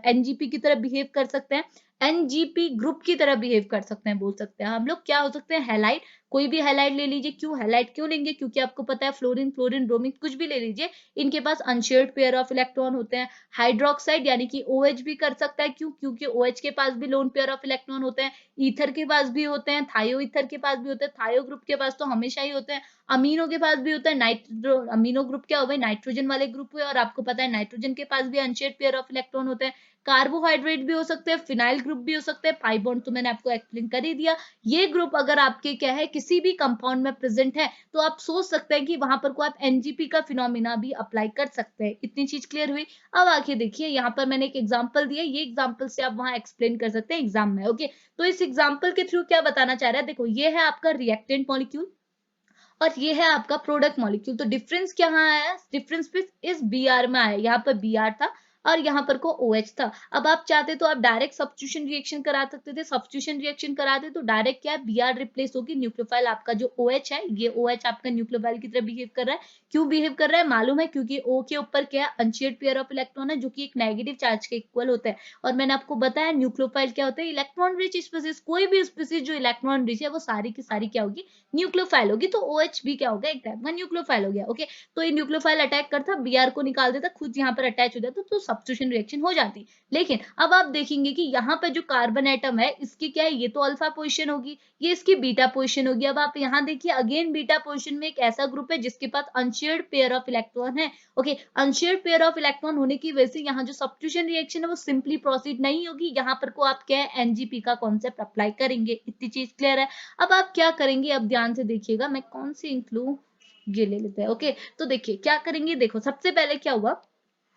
एनजीपी की तरह बिहेव कर सकते हैं, एनजीपी ग्रुप की तरह बिहेव कर सकते हैं, बोल सकते हैं हम लोग। क्या हो सकते हैं, हैलाइड, कोई भी हैलाइड ले लीजिए। क्यों हैलाइड क्यों लेंगे, क्योंकि आपको पता है फ्लोरीन, फ्लोरीन, ब्रोमीन, कुछ भी ले लीजिए, इनके पास अनशेयर्ड पेयर ऑफ इलेक्ट्रॉन होते हैं। हाइड्रोक्साइड यानी कि OH भी कर सकता है, क्यों, क्योंकि OH के पास भी लोन पेयर ऑफ इलेक्ट्रॉन होते हैं। ईथर के पास भी होते हैं, थायो ईथर के पास भी होते हैं, थायो ग्रुप के पास तो हमेशा ही होते हैं। अमीनो के पास भी होता है, नाइट्रो अमीनो ग्रुप क्या हो गए, नाइट्रोजन वाले ग्रुप हुए, और आपको पता है नाइट्रोजन के पास भी अनशेयर्ड पेयर ऑफ इलेक्ट्रॉन होते हैं। कार्बोहाइड्रेट भी हो सकते हैं, फिनाइल ग्रुप भी हो सकते हैं, पाई बॉन्ड तो मैंने आपको एक्सप्लेन कर ही दिया। ये ग्रुप अगर आपके क्या है, किसी भी कंपाउंड में प्रेजेंट है, तो आप सोच सकते हैं कि वहां पर को आप एनजीपी का फिनोमिना भी अप्लाई कर सकते हैं। इतनी चीज क्लियर हुई। अब आखिर देखिए, यहाँ पर मैंने एक एग्जांपल दिया, ये एग्जांपल से आप वहां एक्सप्लेन कर सकते हैं एग्जाम में। ओके, तो इस एग्जांपल के थ्रू क्या बताना चाह रहा है, देखो ये है आपका रिएक्टेंट मॉलिक्यूल, और ये है आपका प्रोडक्ट मॉलिक्यूल। तो डिफरेंस क्या आया, डिफरेंस इस बी आर में आया, यहाँ पर बी आर था और यहाँ पर को OH था। अब आप चाहते तो आप डायरेक्ट सब्स्टिट्यूशन रिएक्शन करा सकते थे, सब्स्टिट्यूशन रिएक्शन कराते तो डायरेक्ट क्या है, Br रिप्लेस होगी, न्यूक्लियोफाइल आपका जो OH है, ये OH आपका न्यूक्लियोफाइल की तरह बिहेव कर रहा है। क्यों बिहेव कर रहा है मालूम है, क्योंकि O के ऊपर क्या है, अनशेयर्ड पेयर ऑफ इलेक्ट्रॉन है, जो कि एक नेगेटिव चार्ज के इक्वल होता है। और मैंने आपको बताया न्यूक्लियोफाइल क्या होता है, इलेक्ट्रॉन रिच स्पीसीज, कोई भी स्पीसीज जो इलेक्ट्रॉन रिच है वो सारी की सारी क्या होगी, न्यूक्लियोफाइल होगी। तो OH भी क्या हो गया, एक टाइप का न्यूक्लियोफाइल हो गया। ओके, तो ये न्यूक्लियोफाइल अटैक करता, Br को निकाल देता, खुद यहाँ पर अटैच हो जाता, तो सब्स्टिट्यूशन रिएक्शन हो जाती। लेकिन अब आप देखेंगे कि यहाँ पर जो कार्बन एटम है, इसकी क्या है, ये तो अल्फा पोजीशन होगी, ये इसकी बीटा पोजीशन होगी। अब आप यहाँ देखिए, अगेन बीटा पोजीशन में एक ऐसा ग्रुप है जिसके पास अनशेयर्ड पेयर ऑफ इलेक्ट्रॉन है। Okay, unshared pair of electron होने की वजह से यहाँ जो सब्स्टिट्यूशन रिएक्शन है वो सिंपली प्रोसीड नहीं होगी, यहाँ पर को आप क्या है, एनजीपी का कॉन्सेप्ट अप्लाई करेंगे। इतनी चीज क्लियर है। अब आप क्या करेंगे, अब ध्यान से देखिएगा, मैं कौन सी इंक्लूड, ये ले लेते हैं। ओके, तो देखिए क्या करेंगे, देखो सबसे पहले क्या हुआ,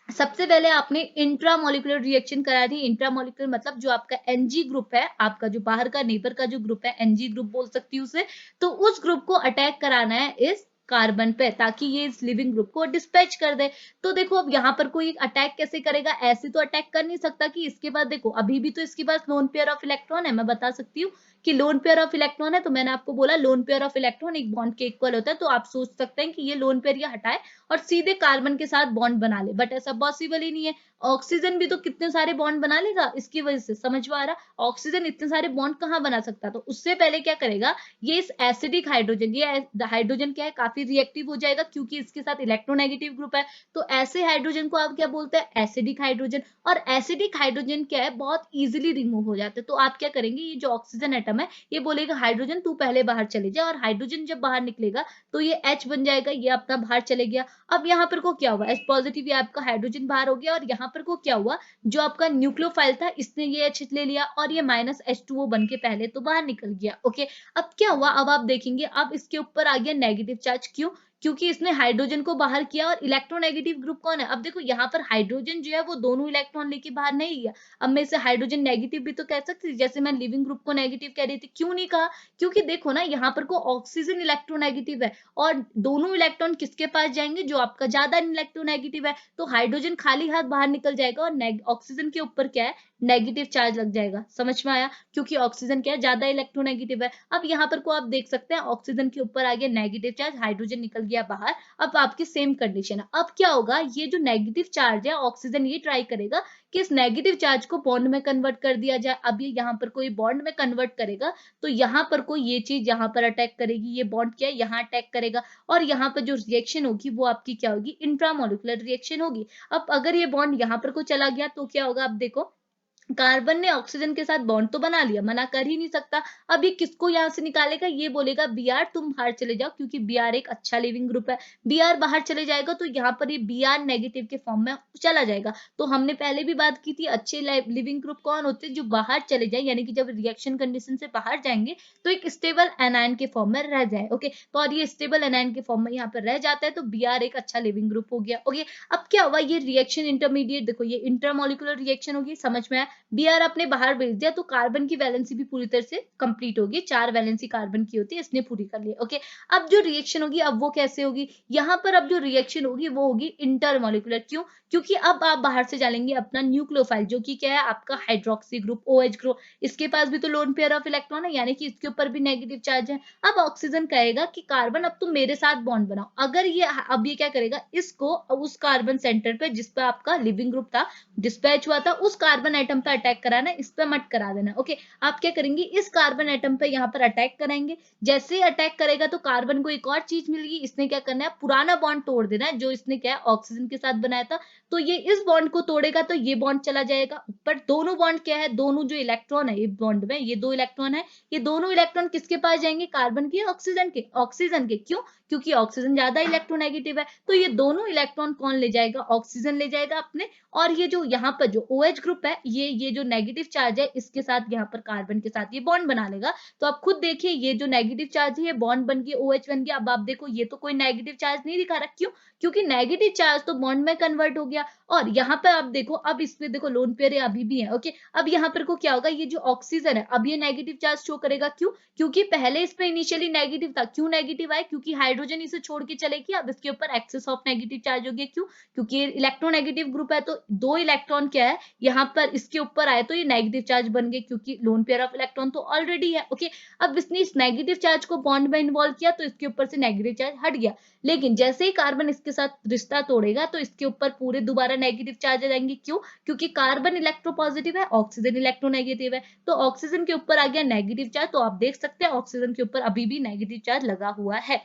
सबसे पहले आपने इंट्रामोलिकुलर रिएक्शन करा दी। इंट्रामोलिकुलर मतलब जो आपका एनजी ग्रुप है, आपका जो बाहर का नेबर का जो ग्रुप है, एनजी ग्रुप बोल सकती हूँ उसे, तो उस ग्रुप को अटैक कराना है इस कार्बन पे, ताकि ये इस लिविंग ग्रुप को डिस्पैच कर दे। तो देखो अब यहाँ पर कोई अटैक कैसे करेगा, ऐसे तो अटैक कर नहीं सकता कि इसके बाद, देखो अभी भी तो इसके पास लोन पेयर ऑफ इलेक्ट्रॉन है, मैं बता सकती हूँ कि लोन पेयर ऑफ इलेक्ट्रॉन है, तो मैंने आपको बोला लोन पेयर ऑफ इलेक्ट्रॉन एक बॉन्ड के इक्वल होता है, तो आप सोच सकते हैं कि ये लोन पेयर ये हटाए और सीधे कार्बन के साथ बॉन्ड बना ले, बट ऐसा पॉसिबल ही नहीं है। ऑक्सीजन भी तो कितने सारे बॉन्ड बना लेगा इसकी वजह से, समझ में आ रहा, ऑक्सीजन इतने सारे बॉन्ड कहाँ बना सकता, तो उससे पहले क्या करेगा, ये इस एसिडिक हाइड्रोजन, ये हाइड्रोजन क्या है, काफी रिएक्टिव हो जाएगा, क्योंकि इसके साथ इलेक्ट्रोनेगेटिव ग्रुप है, तो ऐसे हाइड्रोजन को आप क्या बोलते हैं, एसिडिक हाइड्रोजन। और एसिडिक हाइड्रोजन क्या है, बहुत इजिली रिमूव हो जाते हैं, तो आप क्या करेंगे, ये जो ऑक्सीजन एटम है ये बोलेगा हाइड्रोजन तू पहले बाहर चले जा, और हाइड्रोजन जब बाहर निकलेगा तो ये H बन जाएगा, ये अपना बाहर चले गया। अब यहाँ पर को क्या हुआ, H पॉजिटिव, ये आपका हाइड्रोजन बाहर हो गया, और यहाँ पर को क्या हुआ, जो आपका न्यूक्लियोफाइल था इसने ये H ले लिया, और ये -H2O बन के पहले तो बाहर निकल गया। ओके, अब क्या हुआ, अब आप देखेंगे, अब इसके ऊपर आ गया नेगेटिव चार्ज। क्यों, क्योंकि इसने हाइड्रोजन को बाहर किया, और इलेक्ट्रोनेगेटिव ग्रुप कौन है, अब देखो यहाँ पर हाइड्रोजन जो है वो दोनों इलेक्ट्रॉन लेके बाहर नहीं गया। अब मैं इसे हाइड्रोजन नेगेटिव भी तो कह सकती थी, जैसे मैं लिविंग ग्रुप को नेगेटिव कह रही थी, क्यों नहीं कहा, क्योंकि देखो ना यहाँ पर को ऑक्सीजन इलेक्ट्रोनेगेटिव है, और दोनों इलेक्ट्रॉन किसके पास जाएंगे, जो आपका ज्यादा इलेक्ट्रोनेगेटिव है, तो हाइड्रोजन खाली हाथ बाहर निकल जाएगा, और ऑक्सीजन के ऊपर क्या है, नेगेटिव चार्ज लग जाएगा। समझ में आया, क्योंकि ऑक्सीजन क्या है, ज्यादा इलेक्ट्रोनेगेटिव है। अब यहाँ पर को आप देख सकते हैं, ऑक्सीजन के ऊपर आ गया नेगेटिव चार्ज, हाइड्रोजन निकल गया बाहर। अब आपकी सेम कंडीशन है, अब क्या होगा, ये जो नेगेटिव चार्ज है, ऑक्सीजन ये ट्राई करेगा कि इस नेगेटिव चार्ज को बॉन्ड में कन्वर्ट कर दिया जाए। अब ये यहाँ पर कोई बॉन्ड में कन्वर्ट करेगा, तो यहाँ पर कोई ये चीज यहाँ पर अटैक करेगी, ये बॉन्ड क्या है यहाँ अटैक करेगा, और यहाँ पर जो रिएक्शन होगी वो आपकी क्या होगी, इंट्रामोलिकुलर रिएक्शन होगी। अब अगर ये बॉन्ड यहाँ पर को चला गया तो क्या होगा, अब देखो कार्बन ने ऑक्सीजन के साथ बॉन्ड तो बना लिया, मना कर ही नहीं सकता। अब ये किसको यहाँ से निकालेगा, ये बोलेगा Br तुम बाहर चले जाओ, क्योंकि Br एक अच्छा लिविंग ग्रुप है। Br बाहर चले जाएगा तो यहाँ पर ये Br नेगेटिव के फॉर्म में चला जाएगा। तो हमने पहले भी बात की थी, अच्छे लिविंग ग्रुप कौन होते हैं, जो बाहर चले जाए, यानी कि जब रिएक्शन कंडीशन से बाहर जाएंगे तो एक स्टेबल एनायन के फॉर्म में रह जाए। ओके, तो और ये स्टेबल एनायन के फॉर्म में यहाँ पर रह जाता है, तो Br एक अच्छा लिविंग ग्रुप हो गया। ओके, अब क्या हुआ, ये रिएक्शन इंटरमीडिएट, देखो ये इंटरमोलिकुलर रिएक्शन होगी, समझ में आया। Br अपने बाहर भेज दिया तो कार्बन की वैलेंसी भी पूरी तरह से कंप्लीट होगी, 4 वैलेंसी कार्बन की होती है, इसने पूरी कर ली। ओके, अब जो रिएक्शन होगी, अब वो कैसे होगी, यहाँ पर अब जो रिएक्शन होगी वो होगी इंटरमोलिकुलर। क्यों, क्योंकि अब आप बाहर से डालेंगे अपना न्यूक्लियोफाइल, जो कि क्या है आपका हाइड्रोक्सी ग्रुप OH ग्रुप, इसके पास भी तो लोन पेयर ऑफ इलेक्ट्रॉन है, यानी कि इसके ऊपर भी नेगेटिव चार्ज है। अब ऑक्सीजन कहेगा कि कार्बन अब तुम मेरे साथ बॉन्ड बनाओ। अगर ये अब ये क्या करेगा, इसको उस कार्बन सेंटर पे जिस पे आपका लिविंग ग्रुप था, डिस्पैच हुआ था, उस कार्बन एटम पे अटैक कराना है, इस पे मत करा देना। ओके, आप क्या करेंगे, इस कार्बन एटम पे यहाँ पर अटैक कराएंगे। जैसे ही अटैक करेगा तो कार्बन को एक और चीज मिलेगी, इसने क्या करना है, पुराना बॉन्ड तोड़ देना है, जो इसने क्या है ऑक्सीजन के साथ बनाया था। तो ये इस बॉन्ड को तोड़ेगा तो ये बॉन्ड चला जाएगा ऊपर। दोनों बॉन्ड क्या है, दोनों जो इलेक्ट्रॉन है, ये बॉन्ड में ये 2 इलेक्ट्रॉन है, ये दोनों इलेक्ट्रॉन किसके पास जाएंगे, कार्बन के, ऑक्सीजन के, ऑक्सीजन के। क्यों, क्योंकि ऑक्सीजन ज्यादा इलेक्ट्रोनेगेटिव है, तो ये दोनों इलेक्ट्रॉन कौन ले जाएगा, ऑक्सीजन ले जाएगा अपने। और ये जो यहाँ पर जो OH ग्रुप है, ये जो नेगेटिव चार्ज है, इसके साथ यहाँ पर कार्बन के साथ ये बॉन्ड बना लेगा। तो आप खुद देखिए, ये जो नेगेटिव चार्ज है, ये बॉन्ड बन के OH बन गया। अब आप देखो, ये तो कोई नेगेटिव चार्ज नहीं दिखा रहा। क्यों, क्योंकि नेगेटिव चार्ज तो बॉन्ड में कन्वर्ट हो गया। और यहाँ पर आप देखो, अब इसमें देखो लोन पेयर अभी भी है। ओके, अब यहाँ पर को क्या होगा, ये जो ऑक्सीजन है, अब ये नेगेटिव चार्ज शो करेगा। क्यों, क्योंकि पहले इसमें इनिशियली नेगेटिव था। क्यों नेगेटिव आए, क्योंकि हाइड्रोजन इसे छोड़ के चलेगी, अब इसके ऊपर एक्सेस ऑफ नेगेटिव चार्ज हो गया। क्यों, क्योंकि इलेक्ट्रोनेगेटिव ग्रुप है, तो 2 इलेक्ट्रॉन क्या है यहाँ पर इसके ऊपर आए, तो ये नेगेटिव चार्ज बन गए, क्योंकि लोन पेयर ऑफ इलेक्ट्रॉन तो ऑलरेडी है। ओके, अब इसने इस नेगेटिव चार्ज को बॉन्ड में इन्वॉल्व किया, तो इसके ऊपर से नेगेटिव चार्ज हट गया। लेकिन जैसे ही कार्बन इसके साथ रिश्ता तोड़ेगा, तो इसके ऊपर पूरे दोबारा नेगेटिव चार्ज आ जाएंगे। क्यों, क्योंकि कार्बन इलेक्ट्रोपॉजिटिव है, ऑक्सीजन इलेक्ट्रोनेगेटिव है, तो ऑक्सीजन के ऊपर आ गया नेगेटिव चार्ज। तो आप देख सकते हैं ऑक्सीजन के ऊपर अभी भी नेगेटिव चार्ज लगा हुआ है।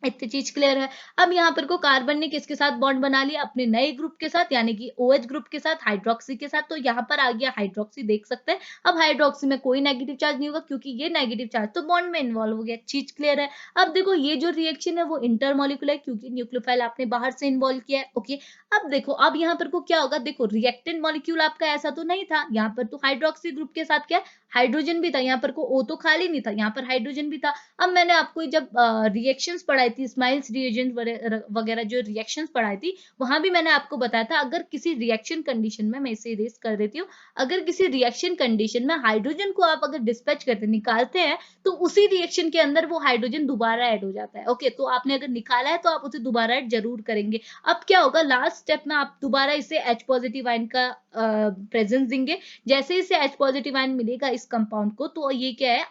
इतनी चीज क्लियर है। अब यहाँ पर को कार्बन ने किसके साथ बॉन्ड बना लिया, अपने नए ग्रुप के साथ, यानी कि OH ग्रुप के साथ, हाइड्रोक्सी के साथ। तो यहाँ पर आ गया हाइड्रोक्सी, देख सकते हैं। अब हाइड्रोक्सी में कोई नेगेटिव चार्ज नहीं होगा, क्योंकि ये नेगेटिव चार्ज तो बॉन्ड में इन्वॉल्व हो गया। चीज क्लियर है। अब देखो, ये जो रिएक्शन है वो इंटरमोलिकुलर है, क्योंकि न्यूक्लियोफाइल आपने बाहर से इन्वॉल्व किया है। ओके, अब देखो, अब यहाँ पर को क्या होगा, देखो रिएक्टेंट मॉलिक्यूल आपका ऐसा तो नहीं था, यहाँ पर तो हाइड्रोक्सी ग्रुप के साथ क्या हाइड्रोजन भी था, यहाँ पर को O तो खाली नहीं था, यहाँ पर हाइड्रोजन भी था। अब मैंने आपको जब रिएक्शंस पढ़ाई थी, स्माइल्स रिएजेंट वगैरह जो रिएक्शंस पढ़ाई थी, वहां भी मैंने आपको बताया था, अगर किसी रिएक्शन कंडीशन में, मैं इसे इरेज कर देती हूँ, अगर किसी रिएक्शन कंडीशन में हाइड्रोजन को आप अगर डिस्पैच करते निकालते हैं, तो उसी रिएक्शन के अंदर वो हाइड्रोजन दोबारा ऐड हो जाता है। ओके, तो आपने अगर निकाला है तो आप उसे दोबारा ऐड जरूर करेंगे। अब क्या होगा, लास्ट स्टेप में आप दोबारा इसे H पॉजिटिव आयन का प्रेजेंस देंगे। जैसे इसे H पॉजिटिव आयन मिलेगा इस कंपाउंड को, तो ये क्या है,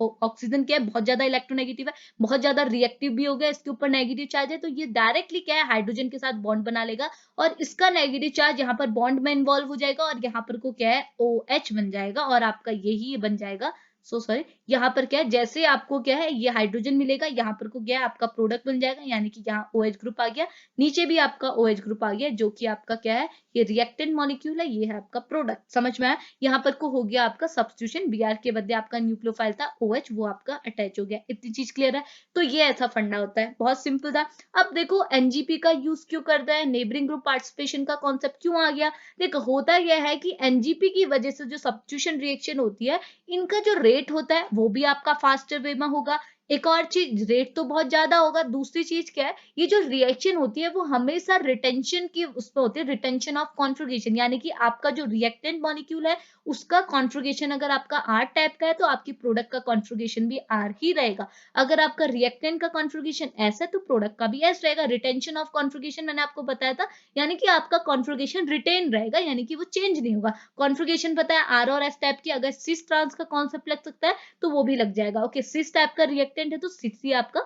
ऑक्सीजन क्या है, बहुत ज्यादा इलेक्ट्रोनेगेटिव है, बहुत ज्यादा रिएक्टिव भी हो गया, इसके ऊपर नेगेटिव चार्ज है, तो ये डायरेक्टली क्या है, हाइड्रोजन के साथ बॉन्ड बना लेगा, और इसका नेगेटिव चार्ज यहाँ पर बॉन्ड में इन्वॉल्व हो जाएगा, और यहाँ पर को क्या है, OH बन जाएगा, और आपका यही बन जाएगा। सॉरी, यहाँ पर क्या है, जैसे आपको क्या है, ये हाइड्रोजन मिलेगा, यहाँ पर को क्या है, आपका प्रोडक्ट बन जाएगा, यानी कि यहाँ OH ग्रुप आ गया, नीचे भी आपका OH ग्रुप आ गया, जो कि आपका क्या है, ये रिएक्टेंट मॉलिक्यूल है, ये है आपका प्रोडक्ट। समझ में आया, यहाँ पर को हो गया आपका सब्स्टिट्यूशन, Br के बदले आपका न्यूक्लियोफाइल था OH, वो आपका अटैच हो गया। इतनी चीज क्लियर है। तो ये ऐसा फंडा होता है, बहुत सिंपल था। अब देखो, NGP का यूज क्यों करता है, नेबरिंग ग्रुप पार्टिसिपेशन का कॉन्सेप्ट क्यों आ गया। देखो, होता यह है कि NGP की वजह से जो सब्स्टिट्यूशन रिएक्शन होती है, इनका जो रेट होता है वो भी आपका फास्टर वे में होगा। एक और चीज, रेट तो बहुत ज्यादा होगा। दूसरी चीज क्या है, ये जो रिएक्शन होती है वो हमेशा रिटेंशन की उसमें होती है, रिटेंशन ऑफ कॉन्जुगेशन, यानी कि आपका जो रिएक्टेंट मॉलिक्यूल है उसका कॉन्जुगेशन अगर आपका R टाइप का है, तो आपकी प्रोडक्ट का कॉन्जुगेशन भी R ही रहेगा। अगर आपका रिएक्टेंट का कॉन्जुगेशन S है, तो प्रोडक्ट का भी S रहेगा। रिटेंशन ऑफ कॉन्जुगेशन मैंने आपको बताया था, यानी कि आपका कॉन्जुगेशन रिटेन रहेगा, यानी कि वो चेंज नहीं होगा। कॉन्जुगेशन पता है R और S टाइप की, अगर सिस ट्रांस का कॉन्सेप्ट लग सकता है तो वो भी लग जाएगा। ओके, सिस टाइप का रिएक्टेंट है तो सिस ही आपका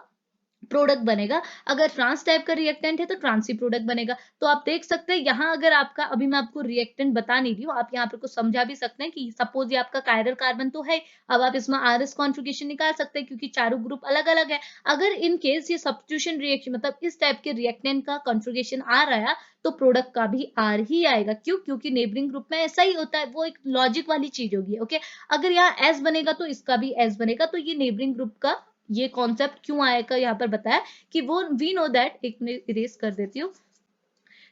प्रोडक्ट बनेगा। अगर ट्रांस टाइप का रिएक्टेंट है तो ट्रांसी प्रोडक्ट बनेगा। तो आप देख सकते हैं यहाँ, अगर आपका, अभी मैं आपको रिएक्टेंट बता नहीं रही हूँ, आप यहाँ पर कुछ समझा भी सकते हैं कि सपोज ये आपका कायरल कार्बन तो है, अब आप इसमें RS कॉन्फ़िगरेशन निकाल सकते हैं क्योंकि चारों ग्रुप अलग अलग है। अगर इन केस ये सब्स्टिट्यूशन रिएक्शन मतलब इस टाइप के रिएक्टेंट का कॉन्फ़िगरेशन आ रहा है तो प्रोडक्ट का भी R ही आएगा। क्यों? क्योंकि नेबरिंग ग्रुप में ऐसा ही होता है, वो एक लॉजिक वाली चीज होगी। ओके, अगर यहाँ S बनेगा तो इसका भी S बनेगा। तो ये नेबरिंग ग्रुप का ये कॉन्सेप्ट क्यों आएगा यहाँ पर बताया कि वो वी नो दैट, एक मिनट इरेज कर देती हूँ।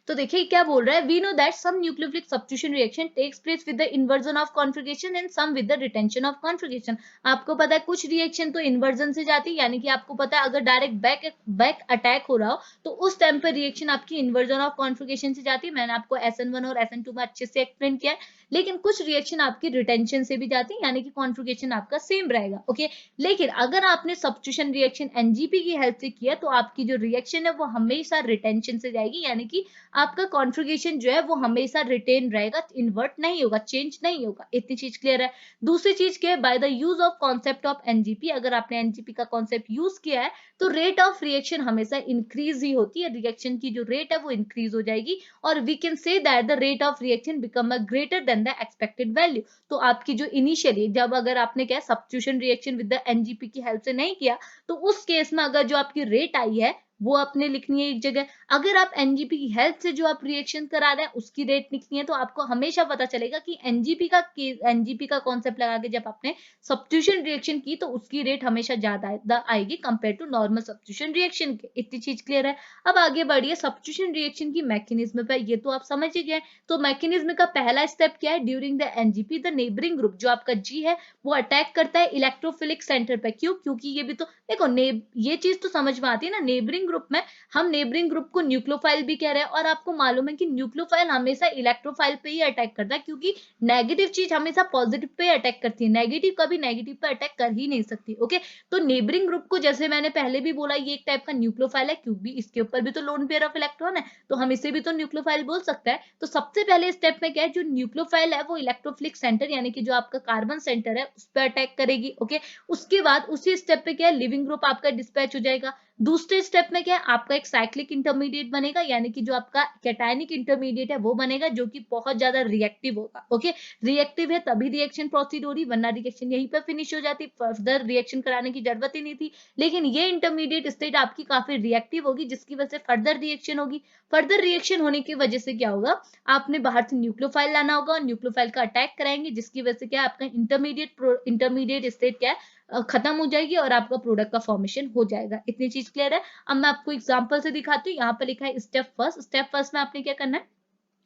तो देखिए क्या बोल रहा है, we know that some nucleophilic substitution reaction takes place with the inversion of configuration and some with the retention of configuration. आपको पता है कुछ रिएक्शन तो इन्वर्जन से जाती है, यानी कि आपको पता है अगर डायरेक्ट बैक अटैक हो रहा हो तो उस टाइम पर रिएक्शन आपकी इन्वर्जन ऑफ कॉन्फिगरेशन से जाती है। मैंने आपको SN1 और SN2 में अच्छे से एक्सप्लेन किया है। लेकिन कुछ रिएक्शन आपकी रिटेंशन से भी जाती है, यानी कि कॉन्फिगरेशन आपका सेम रहेगा। ओके, लेकिन अगर आपने सब्स्टिट्यूशन रिएक्शन NGP की हेल्प से किया तो आपकी जो रिएक्शन है वो हमेशा रिटेंशन से जाएगी, यानी कि आपका कॉन्फ़िगरेशन जो है वो हमेशा रिटेन रहेगा, इन्वर्ट नहीं होगा, चेंज नहीं होगा। इतनी चीज क्लियर है। दूसरी चीज क्या है, by the use of concept of NGP, अगर आपने NGP का कॉन्सेप्ट यूज किया है तो रेट ऑफ रिएक्शन हमेशा इंक्रीज ही होती है, रिएक्शन की जो रेट है वो इंक्रीज हो जाएगी और we can say that the rate of reaction become a greater than the expected value. तो आपकी जो इनिशियली जब अगर आपने क्या substitution reaction with the NGP की हेल्प से नहीं किया तो उस केस में अगर जो आपकी रेट आई है वो आपने लिखनी है एक जगह। अगर आप NGP की हेल्प से जो आप रिएक्शन करा रहे हैं उसकी रेट लिखनी है तो आपको हमेशा पता चलेगा कि NGP का कॉन्सेप्ट लगा के जब आपने सब्स्टिट्यूशन रिएक्शन की तो उसकी रेट हमेशा ज्यादा आएगी compare to normal substitution reaction के। इतनी चीज क्लियर है। अब आगे बढ़िए सब्स्टिट्यूशन रिएक्शन की मैकेनिज्म पे, ये तो आप समझ ही गए। तो मैकेनिज्म का पहला स्टेप क्या है, during the NGP the neighbouring group जो आपका G है वो अटैक करता है इलेक्ट्रोफिलिक सेंटर पे। क्यों? क्योंकि ये भी तो देखो ये चीज तो समझ में आती है ना, नेबरिंग ग्रुप में हम नेबरिंग ग्रुप को न्यूक्लियोफाइल भी कह रहे हैं और आपको मालूम है कि न्यूक्लियोफाइल हमेशा इलेक्ट्रोफाइल पे ही अटैक करता है, क्योंकि नेगेटिव चीज हमेशा पॉजिटिव पे अटैक करती है, नेगेटिव कभी नेगेटिव पे अटैक कर ही नहीं सकती। ओके, तो नेबरिंग ग्रुप को जैसे मैंने पहले भी बोला ये एक टाइप का न्यूक्लियोफाइल है, क्योंकि इसके ऊपर भी तो लोन पेयर ऑफ इलेक्ट्रॉन है तो हम इसे भी तो न्यूक्लियोफाइल बोल सकते हैं। तो सबसे पहले स्टेप में क्या है, जो न्यूक्लियोफाइल है वो इलेक्ट्रोफिलिक सेंटर यानी कि जो आपका कार्बन सेंटर है उस पर अटैक करेगी। ओके, उसके बाद उसी स्टेप पे क्या है, लिविंग ग्रुप आपका डिस्पैच हो जाएगा। दूसरे स्टेप में क्या है, आपका एक साइक्लिक इंटरमीडिएट बनेगा, यानी कि जो आपका कैटायनिक इंटरमीडिएट है वो बनेगा जो कि बहुत ज्यादा रिएक्टिव होगा। ओके, रिएक्टिव है तभी रिएक्शन प्रोसीड हो रही, वरना रिएक्शन यहीं पर फिनिश हो जाती, फर्दर रिएक्शन कराने की जरूरत ही नहीं थी। लेकिन ये इंटरमीडिएट स्टेट आपकी काफी रिएक्टिव होगी जिसकी वजह से फर्दर रिएक्शन होगी। फर्दर रिएक्शन होने की वजह से क्या होगा, आपने बाहर से न्यूक्लियोफाइल लाना होगा और न्यूक्लियोफाइल का अटैक कराएंगे जिसकी वजह से क्या आपका इंटरमीडिएट स्टेट क्या है खत्म हो जाएगी और आपका प्रोडक्ट का फॉर्मेशन हो जाएगा। इतनी चीज क्लियर है। अब मैं आपको एग्जांपल से दिखाती हूँ। यहाँ पर लिखा है स्टेप फर्स्ट में आपने क्या करना है,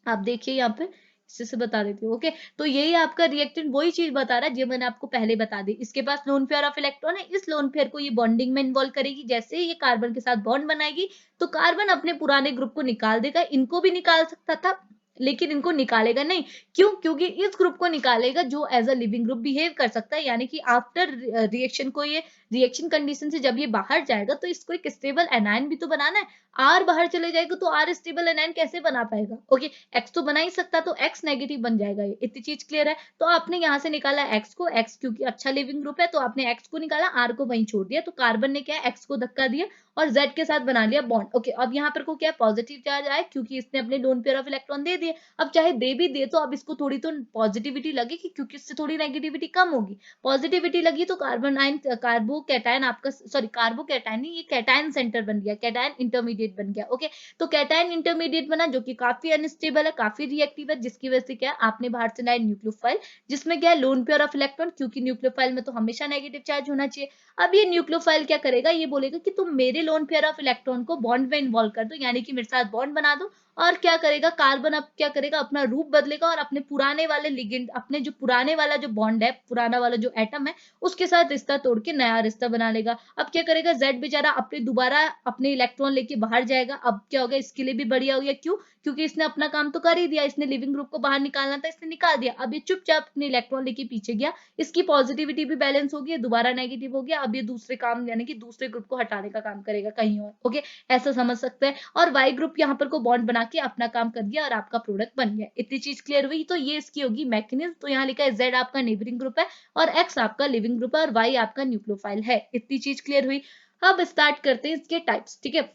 आप देखिए यहाँ पे इसी से बता देती हूँ। ओके, तो यही आपका रिएक्टेंट वही चीज बता रहा है जो मैंने आपको पहले बता दी। इसके पास लोन पेयर ऑफ इलेक्ट्रॉन है, इस लोन पेयर को ये बॉन्डिंग में इन्वॉल्व करेगी। जैसे ये कार्बन के साथ बॉन्ड बनाएगी तो कार्बन अपने पुराने ग्रुप को निकाल देगा। इनको भी निकाल सकता था लेकिन इनको निकालेगा नहीं। क्यों? क्योंकि इस ग्रुप को निकालेगा जो as a leaving group behave कर सकता है, यानी कि आफ्टर रिएक्शन को ये रिएक्शन कंडीशन से जब ये बाहर जाएगा तो इसको एक स्टेबल एनायन भी तो बनाना है। आर बाहर चले जाएगा तो आर स्टेबल एनायन कैसे बना पाएगा? ओके, एक्स तो बना ही सकता, तो एक्स नेगेटिव बन जाएगा। ये इतनी चीज क्लियर है। तो आपने यहाँ से निकाला एक्स को, एक्स क्योंकि अच्छा लिविंग ग्रुप है तो आपने एक्स को निकाला, आर को वहीं छोड़ दिया। तो कार्बन ने क्या एक्स को धक्का दिया और जेड के साथ बना लिया बॉन्ड। ओके, अब यहाँ पर को क्या पॉजिटिव चार्ज आया क्योंकि इसने अपने लोन पेयर ऑफ इलेक्ट्रॉन दे दिए। अब चाहे दे भी दे तो अब इसको थोड़ी तो पॉजिटिविटी लगेगी क्योंकि इससे थोड़ी नेगेटिविटी कम होगी। पॉजिटिविटी लगी तो कार्बन आयन कार्बो कैटायन आपका, सॉरी कार्बो कैटायन नहीं, ये कैटायन सेंटर बन गया, कैटायन इंटरमीडिएट बन गया। ओके, तो कैटायन इंटरमीडिएट बना जो कि काफी अनस्टेबल है, काफी रिएक्टिव है, जिसकी वजह से क्या आपने बाहर से लाया न्यूक्लियोफाइल जिसमें क्या है लोन पेयर ऑफ इलेक्ट्रॉन, क्योंकि न्यूक्लियोफाइल में तो हमेशा नेगेटिव चार्ज होना चाहिए। अब ये न्यूक्लियोफाइल क्या करेगा, ये बोलेगा कि तुम मेरे लोन पेयर ऑफ इलेक्ट्रॉन को बॉन्ड में इन्वॉल्व कर दो, यानी कि मेरे साथ बॉन्ड बना दो। और क्या करेगा कार्बन, अब क्या करेगा अपना रूप बदलेगा और अपने पुराने वाले लिगेंड, अपने जो पुराने वाला जो बॉन्ड है, पुराना वाला जो एटम है उसके साथ रिश्ता तोड़ के नया रिश्ता बना लेगा। अब क्या करेगा जेड बेचारा अपने दोबारा अपने इलेक्ट्रॉन लेके बाहर जाएगा। अब क्या होगा, इसके लिए भी बढ़िया हो गया। क्यों? क्योंकि इसने अपना काम तो कर ही दिया, इसने लिविंग ग्रुप को बाहर निकालना था, इसने निकाल दिया। अब ये चुपचाप अपने इलेक्ट्रॉन लेके पीछे गया, इसकी पॉजिटिविटी भी बैलेंस हो गई, दोबारा नेगेटिव हो गया। अब ये दूसरे काम यानी कि दूसरे ग्रुप को हटाने का काम करेगा कहीं और। ओके, ऐसा समझ सकते हैं। और वाई ग्रुप यहाँ पर को बॉन्ड बना के अपना काम कर दिया और आपका प्रोडक्ट बन गया। इतनी चीज क्लियर हुई। तो ये इसकी होगी मैकेनिज्म। तो यहाँ लिखा है जेड आपका नेबरिंग ग्रुप है और एक्स आपका लिविंग ग्रुप है और वाई आपका न्यूक्लियोफाइल है। इतनी चीज क्लियर हुई। अब स्टार्ट करते हैं इसके टाइप्स, ठीक है।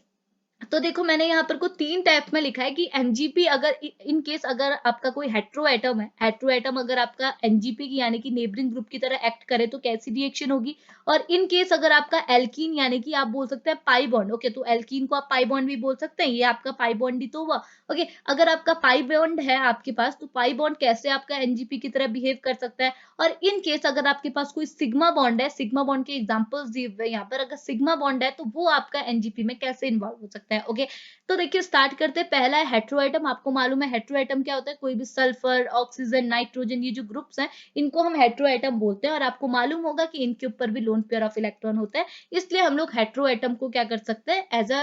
तो देखो मैंने यहाँ पर को 3 टाइप में लिखा है कि एनजीपी अगर इन केस अगर आपका कोई हेटेरो एटम है, हेटेरो एटम अगर आपका एनजीपी की यानी कि नेबरिंग ग्रुप की तरह एक्ट करे तो कैसी रिएक्शन होगी। और इन केस अगर आपका एल्कीन यानी कि आप बोल सकते हैं पाई बॉन्ड, ओके, तो एल्कीन को आप पाई बॉन्ड भी बोल सकते हैं, ये आपका पाई बॉन्ड ही तो हुआ। ओके, अगर आपका पाई बॉन्ड है आपके पास, तो पाई बॉन्ड कैसे आपका एनजीपी की तरह बिहेव कर सकता है। और इन केस अगर आपके पास कोई सिग्मा बॉन्ड है, सिग्मा बॉन्ड के एग्जांपल्स दिए हुए हैं यहाँ पर, अगर सिग्मा बॉन्ड है तो वो आपका एनजीपी में कैसे इन्वॉल्व हो सकता है। ओके, तो देखिए स्टार्ट करते हैं। पहला है हेटेरो एटम। आपको मालूम है हेटेरो एटम क्या होता है, कोई भी सल्फर, ऑक्सीजन, नाइट्रोजन, ये जो ग्रुप्स हैं इनको हम हेटेरो एटम बोलते हैं। और आपको मालूम होगा कि इनके ऊपर भी लोन पेयर ऑफ इलेक्ट्रॉन होता है, इसलिए हम लोग हेटेरो एटम को क्या कर सकते हैं, एज अ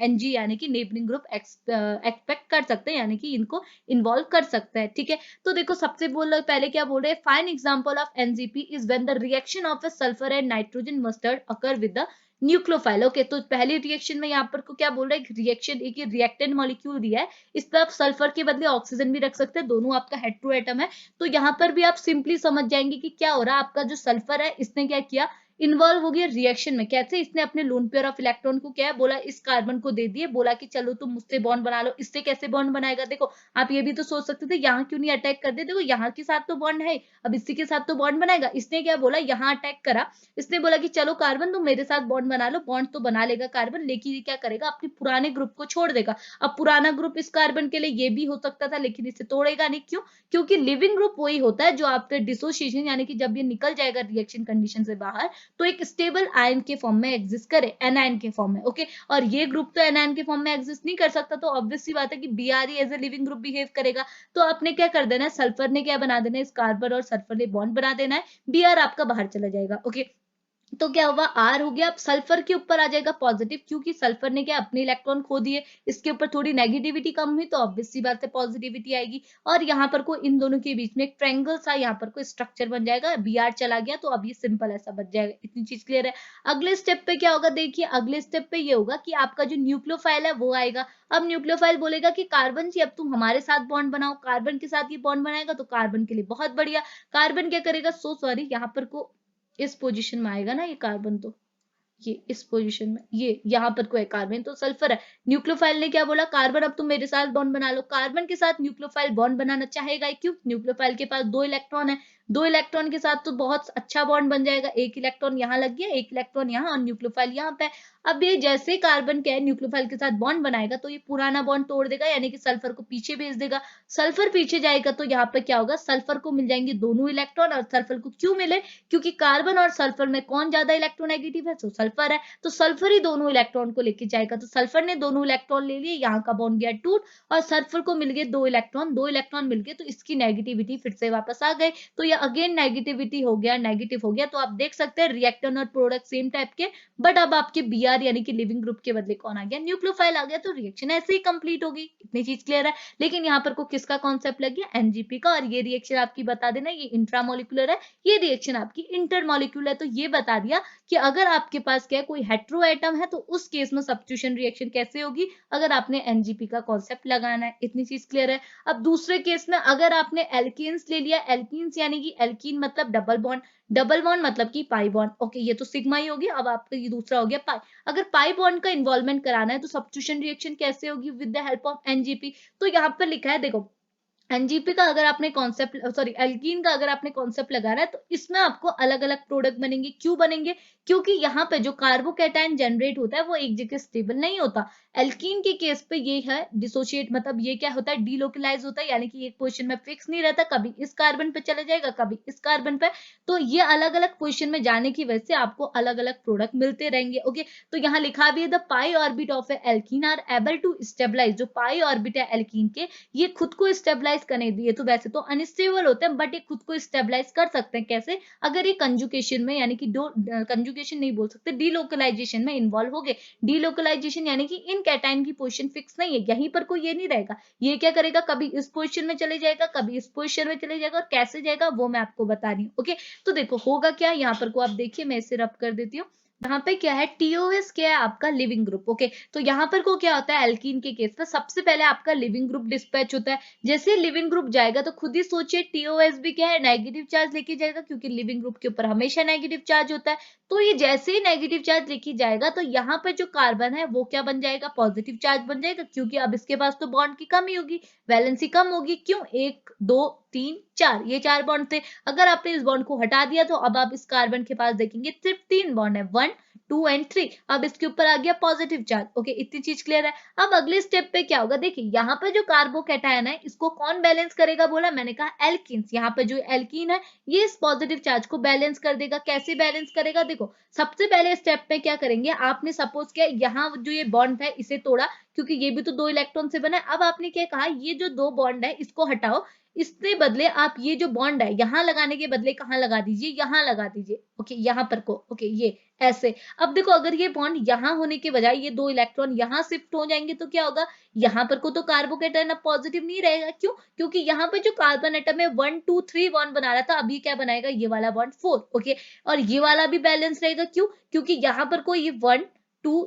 एनजी यानी कि नेबरिंग ग्रुप एक्सपेक्ट कर सकते हैं, यानी कि इनको इन्वॉल्व कर सकता है, ठीक है। तो देखो सबसे बोल रहे पहले क्या बोल रहे हैं, fine example of NGP is when the reaction of a sulphur and nitrogen mustard occur with the nucleophile. Okay, तो पहली रिएक्शन में यहाँ पर को क्या बोल रहा है, रिएक्शन एक रिएक्टेंट मॉलिक्यूल दिया है, इस पर आप सल्फर के बदले ऑक्सीजन भी रख सकते हैं, दोनों आपका हेटेरो एटम है। तो यहाँ पर भी आप सिंपली समझ जाएंगे कि क्या हो रहा है, आपका जो सल्फर है इसने क्या किया, इन्वॉल्व हो गया रिएक्शन में। कैसे, इसने अपने लोन पेयर ऑफ इलेक्ट्रॉन को क्या है बोला, इस कार्बन को दे दिए, बोला कि चलो तुम मुझसे बॉन्ड बना लो। इससे कैसे बॉन्ड बनाएगा, देखो आप ये भी तो सोच सकते थे यहाँ क्यों नहीं अटैक कर दे, देखो यहाँ के साथ तो बॉन्ड है, अब इसी के साथ तो बॉन्ड बनाएगा। इसने क्या बोला, यहाँ अटैक करा, इसने बोला कि चलो कार्बन तुम मेरे साथ बॉन्ड बना लो, बॉन्ड तो बना लेगा कार्बन, लेकिन ये क्या करेगा, अपने पुराने ग्रुप को छोड़ देगा। अब पुराना ग्रुप इस कार्बन के लिए ये भी हो सकता था, लेकिन इसे तोड़ेगा नहीं, क्यों, क्योंकि लिविंग ग्रुप वही होता है जो आपके डिसोसिएशन यानी कि जब ये निकल जाएगा रिएक्शन कंडीशन से बाहर, तो एक स्टेबल आयन के फॉर्म में एग्जिस्ट करे, एनायन के फॉर्म में। ओके, और ये ग्रुप तो एनायन के फॉर्म में एग्जिस्ट नहीं कर सकता, तो ऑब्वियस सी बात है कि BR as a leaving group behave करेगा। तो आपने क्या कर देना है, सल्फर ने क्या बना देना है, इस कार्बन और सल्फर ने बॉन्ड बना देना है, बीआर आपका बाहर चला जाएगा। ओके, तो क्या हुआ, आर हो गया। अब सल्फर के ऊपर आ जाएगा पॉजिटिव, क्योंकि सल्फर ने क्या अपने इलेक्ट्रॉन खो दिए, इसके ऊपर थोड़ी नेगेटिविटी कम हुई, तो ऑब्वियस सी बात है पॉजिटिविटी आएगी। और यहाँ पर को इन दोनों के बीच में एक ट्रायंगल सा यहाँ पर को स्ट्रक्चर बन जाएगा, बीआर चला गया तो अब ये सिंपल ऐसा बच जाएगा। इतनी चीज क्लियर है। अगले स्टेप पे क्या होगा, देखिए अगले स्टेप पे ये होगा कि आपका जो न्यूक्लियोफाइल है वो आएगा। अब न्यूक्लियोफाइल बोलेगा कि कार्बन जी अब तुम हमारे साथ बॉन्ड बनाओ, कार्बन के साथ ये बॉन्ड बनाएगा तो कार्बन के लिए बहुत बढ़िया। कार्बन क्या करेगा, सो सॉरी, यहाँ पर को इस पोजीशन में आएगा ना ये कार्बन, तो ये इस पोजीशन में, ये यहाँ पर कोई कार्बन तो सल्फर है। न्यूक्लियोफाइल ने क्या बोला, कार्बन अब तुम मेरे साथ बॉन्ड बना लो, कार्बन के साथ न्यूक्लियोफाइल बॉन्ड बनाना चाहेगा ही, क्यों, न्यूक्लियोफाइल के पास 2 इलेक्ट्रॉन है, 2 इलेक्ट्रॉन के साथ तो बहुत अच्छा बॉन्ड बन जाएगा, एक इलेक्ट्रॉन यहाँ लग गया, एक इलेक्ट्रॉन यहाँ, और न्यूक्लियोफाइल यहाँ पे। अब ये जैसे कार्बन क्या है न्यूक्लियोफाइल के साथ बॉन्ड बनाएगा, तो ये पुराना बॉन्ड तोड़ देगा, यानी कि सल्फर को पीछे भेज देगा। सल्फर पीछे जाएगा तो यहाँ पे क्या होगा, सल्फर को मिल जाएंगे दोनों इलेक्ट्रॉन। और सल्फर को क्यों मिले, क्योंकि कार्बन और सल्फर में कौन ज्यादा इलेक्ट्रोनेगेटिव है, तो सल्फर है, तो सल्फर ही दोनों इलेक्ट्रॉन को लेके जाएगा। तो सल्फर ने दोनों इलेक्ट्रॉन ले लिए, यहाँ का बॉन्ड गया टूट, और सल्फर को मिल गए 2 इलेक्ट्रॉन, 2 इलेक्ट्रॉन मिल गए तो इसकी नेगेटिविटी फिर से वापस आ गए, तो ये अगेन नेगेटिविटी हो गया, नेगेटिव हो गया। तो आप देख सकते हैं रिएक्टेंट और प्रोडक्ट सेम टाइप के, बट अब आपके बीआर यानी कि लिविंग ग्रुप के बदले कौन आ गया, न्यूक्लियोफाइल आ गया, तो रिएक्शन ऐसे ही कंप्लीट होगी। इतनी चीज क्लियर है। लेकिन यहाँ पर को किसका कॉन्सेप्ट लग गया, एनजीपी का। और ये रिएक्शन आपकी बता देना ये इंट्रामोलिकुलर है, ये रिएक्शन आपकी इंटरमोलिकुलर है। तो ये बता दिया कि अगर आपके पास क्या कोई हेटेरो एटम है तो उस केस में सब्स्टिट्यूशन रिएक्शन कैसे होगी, अगर आपने एनजीपी का कॉन्सेप्ट लगाना है। इतनी चीज क्लियर है। अब दूसरे केस में अगर आपने एल्कीन्स ले लिया, एल्कीन्स यानी कि एल्कीन मतलब डबल बॉन्ड, डबल बॉन्ड मतलब कि पाई बॉन्ड। ओके, ये तो सिग्मा ही होगी। अब आपका ये दूसरा हो गया पाई। अगर पाई बॉन्ड का इन्वॉल्वमेंट कराना है तो सब्स्टिट्यूशन रिएक्शन कैसे होगी, with the help of NGP. तो यहाँ पर लिखा है देखो, एनजीपी का अगर आपने कॉन्सेप्ट, सॉरी एल्कीन का अगर आपने कॉन्सेप्ट लगाना है तो इसमें आपको अलग अलग प्रोडक्ट बनेंगे। क्यों बनेंगे, क्योंकि यहाँ पे जो कार्बोकैटायन जनरेट होता है वो एक जगह स्टेबल नहीं होता। एल्कीन के केस पे ये है डिसोशिएट, मतलब ये क्या होता है, डीलोकलाइज होता है, यानी कि एक पोजीशन में फिक्स नहीं रहता, कभी इस कार्बन पे चले जाएगा कभी इस कार्बन पे। तो ये अलग अलग पोजीशन में जाने की वजह से आपको अलग अलग प्रोडक्ट मिलते रहेंगे। ओके, तो यहाँ लिखा भी है the pi orbit of a alkene are able to stabilise, जो पाई ऑर्बिट है एल्कीन के, ये खुद को स्टेबलाइज करने दिए, तो वैसे तो अनस्टेबल होते हैं बट ये खुद को स्टेबलाइज कर सकते हैं। कैसे, अगर ये कंजुगेशन में, यानी कि दो कंजुगेशन नहीं बोल सकते, डीलोकलाइजेशन में इन्वॉल्व हो गए। डीलोकलाइजेशन यानी कि इन कैटायन की पोजीशन फिक्स नहीं है, यहीं पर कोई ये नहीं रहेगा, ये क्या करेगा, कभी इस पोजीशन में चले जाएगा कभी इस पोजीशन में चले जाएगा, और कैसे जाएगा वो मैं आपको बता रही हूँ। ओके, तो देखो होगा क्या, यहाँ पर को आप देखिए, मैं इसे रब कर देती हूँ। यहाँ पे क्या है, टीओएस क्या है आपका लिविंग ग्रुप। ओके, तो यहाँ पर को क्या होता है, एल्कीन के केस में सबसे पहले आपका लिविंग ग्रुप डिस्पैच होता है। जैसे लिविंग ग्रुप जाएगा तो खुद ही सोचिए टीओएस भी क्या है, नेगेटिव चार्ज लेके जाएगा, क्योंकि लिविंग ग्रुप के ऊपर हमेशा नेगेटिव चार्ज होता है। तो ये जैसे ही नेगेटिव चार्ज लेके जाएगा तो यहाँ पर जो कार्बन है वो क्या बन जाएगा, पॉजिटिव चार्ज बन जाएगा, क्योंकि अब इसके पास तो बॉन्ड की कमी होगी, वैलेंसी कम होगी। क्यों, 1 2 3 4, ये 4 बॉन्ड थे। अगर आपने इस बॉन्ड को हटा दिया तो अब आप इस कार्बन के पास देखेंगे सिर्फ 3 बॉन्ड है, 1 2 एंड 3। अब इसके ऊपर आ गया पॉजिटिव चार्ज। ओके, इतनी चीज क्लियर है। अब अगले स्टेप पे क्या होगा, देखिए यहाँ पर जो कार्बोकैटायन है इसको कौन बैलेंस करेगा, बोला मैंने कहा एल्कीन्स। यहाँ पर जो एल्कीन है ये इस पॉजिटिव चार्ज को बैलेंस कर देगा। कैसे बैलेंस करेगा, देखो सबसे पहले स्टेप में क्या करेंगे, आपने सपोज किया यहाँ जो ये बॉन्ड है इसे तोड़ा, क्योंकि ये भी तो 2 इलेक्ट्रॉन से बना है। अब आपने क्या कहा, ये जो 2 बॉन्ड है इसको हटाओ, इसके बदले आप ये जो बॉन्ड है यहाँ लगाने के बदले कहाँ लगा दीजिए, यहाँ लगा दीजिए। ओके, यहाँ पर को, ओके ये ऐसे। अब देखो अगर ये बॉन्ड यहाँ होने के बजाय ये 2 इलेक्ट्रॉन यहाँ शिफ्ट हो जाएंगे तो क्या होगा, यहाँ पर को तो कार्बोकैटायन अब पॉजिटिव नहीं रहेगा। क्यों, क्योंकि यहाँ पर जो कार्बन एटम है 1 2 3 बॉन्ड बना रहा था, अभी क्या बनाएगा, ये वाला बॉन्ड 4। ओके, और ये वाला भी बैलेंस रहेगा। क्यों, क्योंकि यहाँ पर को ये 1 2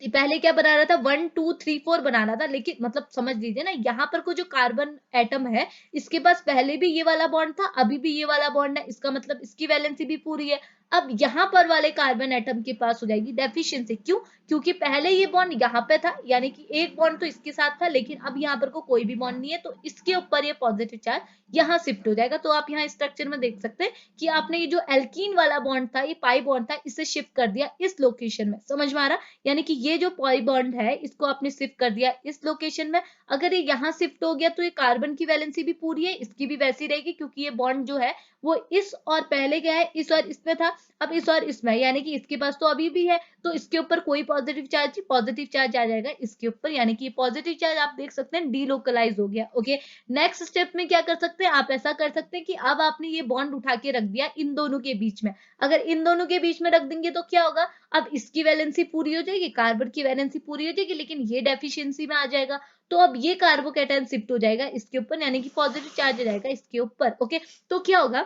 पहले क्या बना रहा था, 1 2 3 4 बना रहा था, लेकिन मतलब समझ लीजिए ना, यहाँ पर को जो कार्बन एटम है इसके पास पहले भी ये वाला बॉन्ड था, अभी भी ये वाला बॉन्ड है, इसका मतलब इसकी वैलेंसी भी पूरी है। अब यहाँ पर वाले कार्बन एटम के पास हो जाएगी डेफिशिएंसी। क्यों, क्योंकि पहले ये बॉन्ड यहाँ पे था, यानी कि एक बॉन्ड तो इसके साथ था, लेकिन अब यहाँ पर को कोई भी बॉन्ड नहीं है, तो इसके ऊपर ये पॉजिटिव चार्ज यहाँ शिफ्ट हो जाएगा। तो आप यहाँ स्ट्रक्चर में देख सकते हैं कि आपने ये जो एल्कीन वाला बॉन्ड था, ये पाई बॉन्ड था, इसे शिफ्ट कर दिया इस लोकेशन में। समझ में आ रहा, यानी कि ये जो पाई बॉन्ड है इसको आपने शिफ्ट कर दिया इस लोकेशन में। अगर ये यहाँ शिफ्ट हो गया तो ये कार्बन की वैलेंसी भी पूरी है, इसकी भी वैसी रहेगी, क्योंकि ये बॉन्ड जो है वो इस और पहले क्या है, इस और इसमें था, अब इस और इसमें, यानी कि इसके पास तो अभी भी है, तो इसके ऊपर कोई पॉजिटिव चार्ज आ जाएगा इसके ऊपर, यानी कि पॉजिटिव चार्ज आप देख सकते हैं डीलोकलाइज हो गया। ओके, नेक्स्ट स्टेप में क्या कर सकते हैं, आप ऐसा कर सकते हैं कि अब आपने ये बॉन्ड उठा के रख दिया इन दोनों के बीच में। अगर इन दोनों के बीच में रख देंगे तो क्या होगा, अब इसकी वैलेंसी पूरी हो जाएगी, कार्बन की वैलेंसी पूरी हो जाएगी, लेकिन ये डेफिशिएंसी में आ जाएगा। तो अब ये कार्बोकैटायन शिफ्ट हो जाएगा इसके ऊपर, यानी कि पॉजिटिव चार्ज आ जाएगा इसके ऊपर। ओके, तो क्या होगा,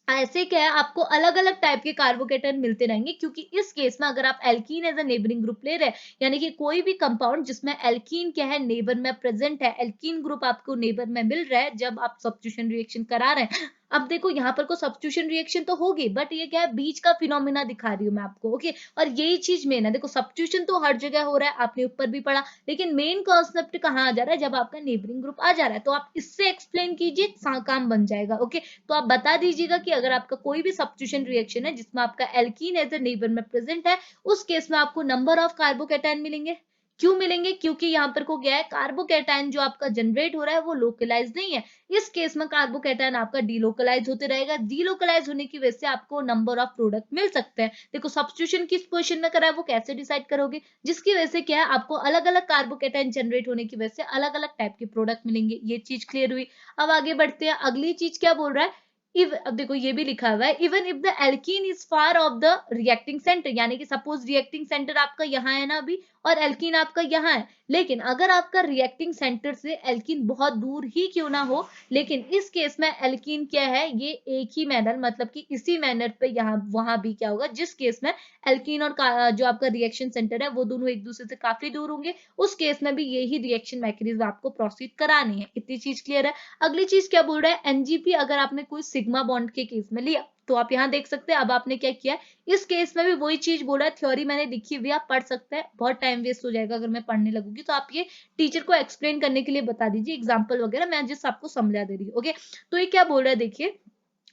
ऐसे क्या है, आपको अलग अलग टाइप के कार्बोकेटन मिलते रहेंगे, क्योंकि इस केस में अगर आप alkene as a neighbouring group ले रहे हैं, यानी कि कोई भी कंपाउंड जिसमें एल्कीन क्या है, नेबर में प्रेजेंट है, एल्कीन ग्रुप आपको नेबर में मिल रहा है जब आप सब्स्टिट्यूशन रिएक्शन करा रहे हैं। अब देखो यहाँ पर को सब्स्टिट्यूशन रिएक्शन तो होगी, बट ये क्या है, बीच का फिनोमिना दिखा रही हूँ मैं आपको। ओके, और यही चीज मेन है, देखो सब्स्टिट्यूशन तो हर जगह हो रहा है, आपने ऊपर भी पढ़ा, लेकिन मेन कॉन्सेप्ट कहाँ आ जा रहा है, जब आपका नेबरिंग ग्रुप आ जा रहा है, तो आप इससे एक्सप्लेन कीजिए, काम बन जाएगा। ओके, तो आप बता दीजिएगा कि अगर आपका कोई भी सब्स्टिट्यूशन रिएक्शन है जिसमें आपका एल्कीन एज अ नेबर में प्रेजेंट है, उस केस में आपको नंबर ऑफ कार्बोकैटायन मिलेंगे। क्यों मिलेंगे, क्योंकि यहाँ पर को क्या है, कार्बोकैटायन जो आपका जनरेट हो रहा है वो लोकलाइज नहीं है। इस केस में कार्बोकैटायन आपका डीलोकलाइज होते रहेगा, डीलोकलाइज होने की वजह से आपको नंबर ऑफ प्रोडक्ट मिल सकते हैं। देखो सब्स्टिट्यूशन किस पोजीशन में करा है वो कैसे डिसाइड करोगे, जिसकी वजह से क्या है, आपको अलग अलग कार्बोकैटायन जनरेट होने की वजह से अलग अलग टाइप के प्रोडक्ट मिलेंगे। ये चीज क्लियर हुई। अब आगे बढ़ते हैं, अगली चीज क्या बोल रहा है, अब देखो ये भी लिखा हुआ है, even if the alkene is far of the reacting centre, यानी कि सपोज रिएक्टिंग सेंटर आपका यहाँ है ना अभी, और एल्कीन आपका यहाँ है, लेकिन अगर आपका रिएक्टिंग सेंटर से एल्कीन बहुत दूर ही क्यों ना हो, लेकिन इस केस में एल्कीन क्या है, ये एक ही मैनर, मतलब कि इसी मैनर पे यहाँ वहां भी क्या होगा, जिस केस में एल्कीन और जो आपका रिएक्शन सेंटर है वो दोनों एक दूसरे से काफी दूर होंगे, उस केस में भी यही रिएक्शन मैकेनिज्म आपको प्रोसीड करानी है। इतनी चीज क्लियर है। अगली चीज क्या बोल रहा है, एनजीपी अगर आपने कोई सिग्मा बॉन्ड के केस में लिया, तो आप यहाँ देख सकते हैं अब आपने क्या किया, इस केस में भी वही चीज बोला है, थ्योरी मैंने लिखी हुई, आप पढ़ सकते हैं, बहुत टाइम वेस्ट हो जाएगा अगर मैं पढ़ने लगूंगी, तो आप ये टीचर को एक्सप्लेन करने के लिए बता दीजिए, एग्जाम्पल वगैरह मैं जिस आपको समझा दे रही हूँ। ओके, तो ये क्या बोल रहा है, देखिए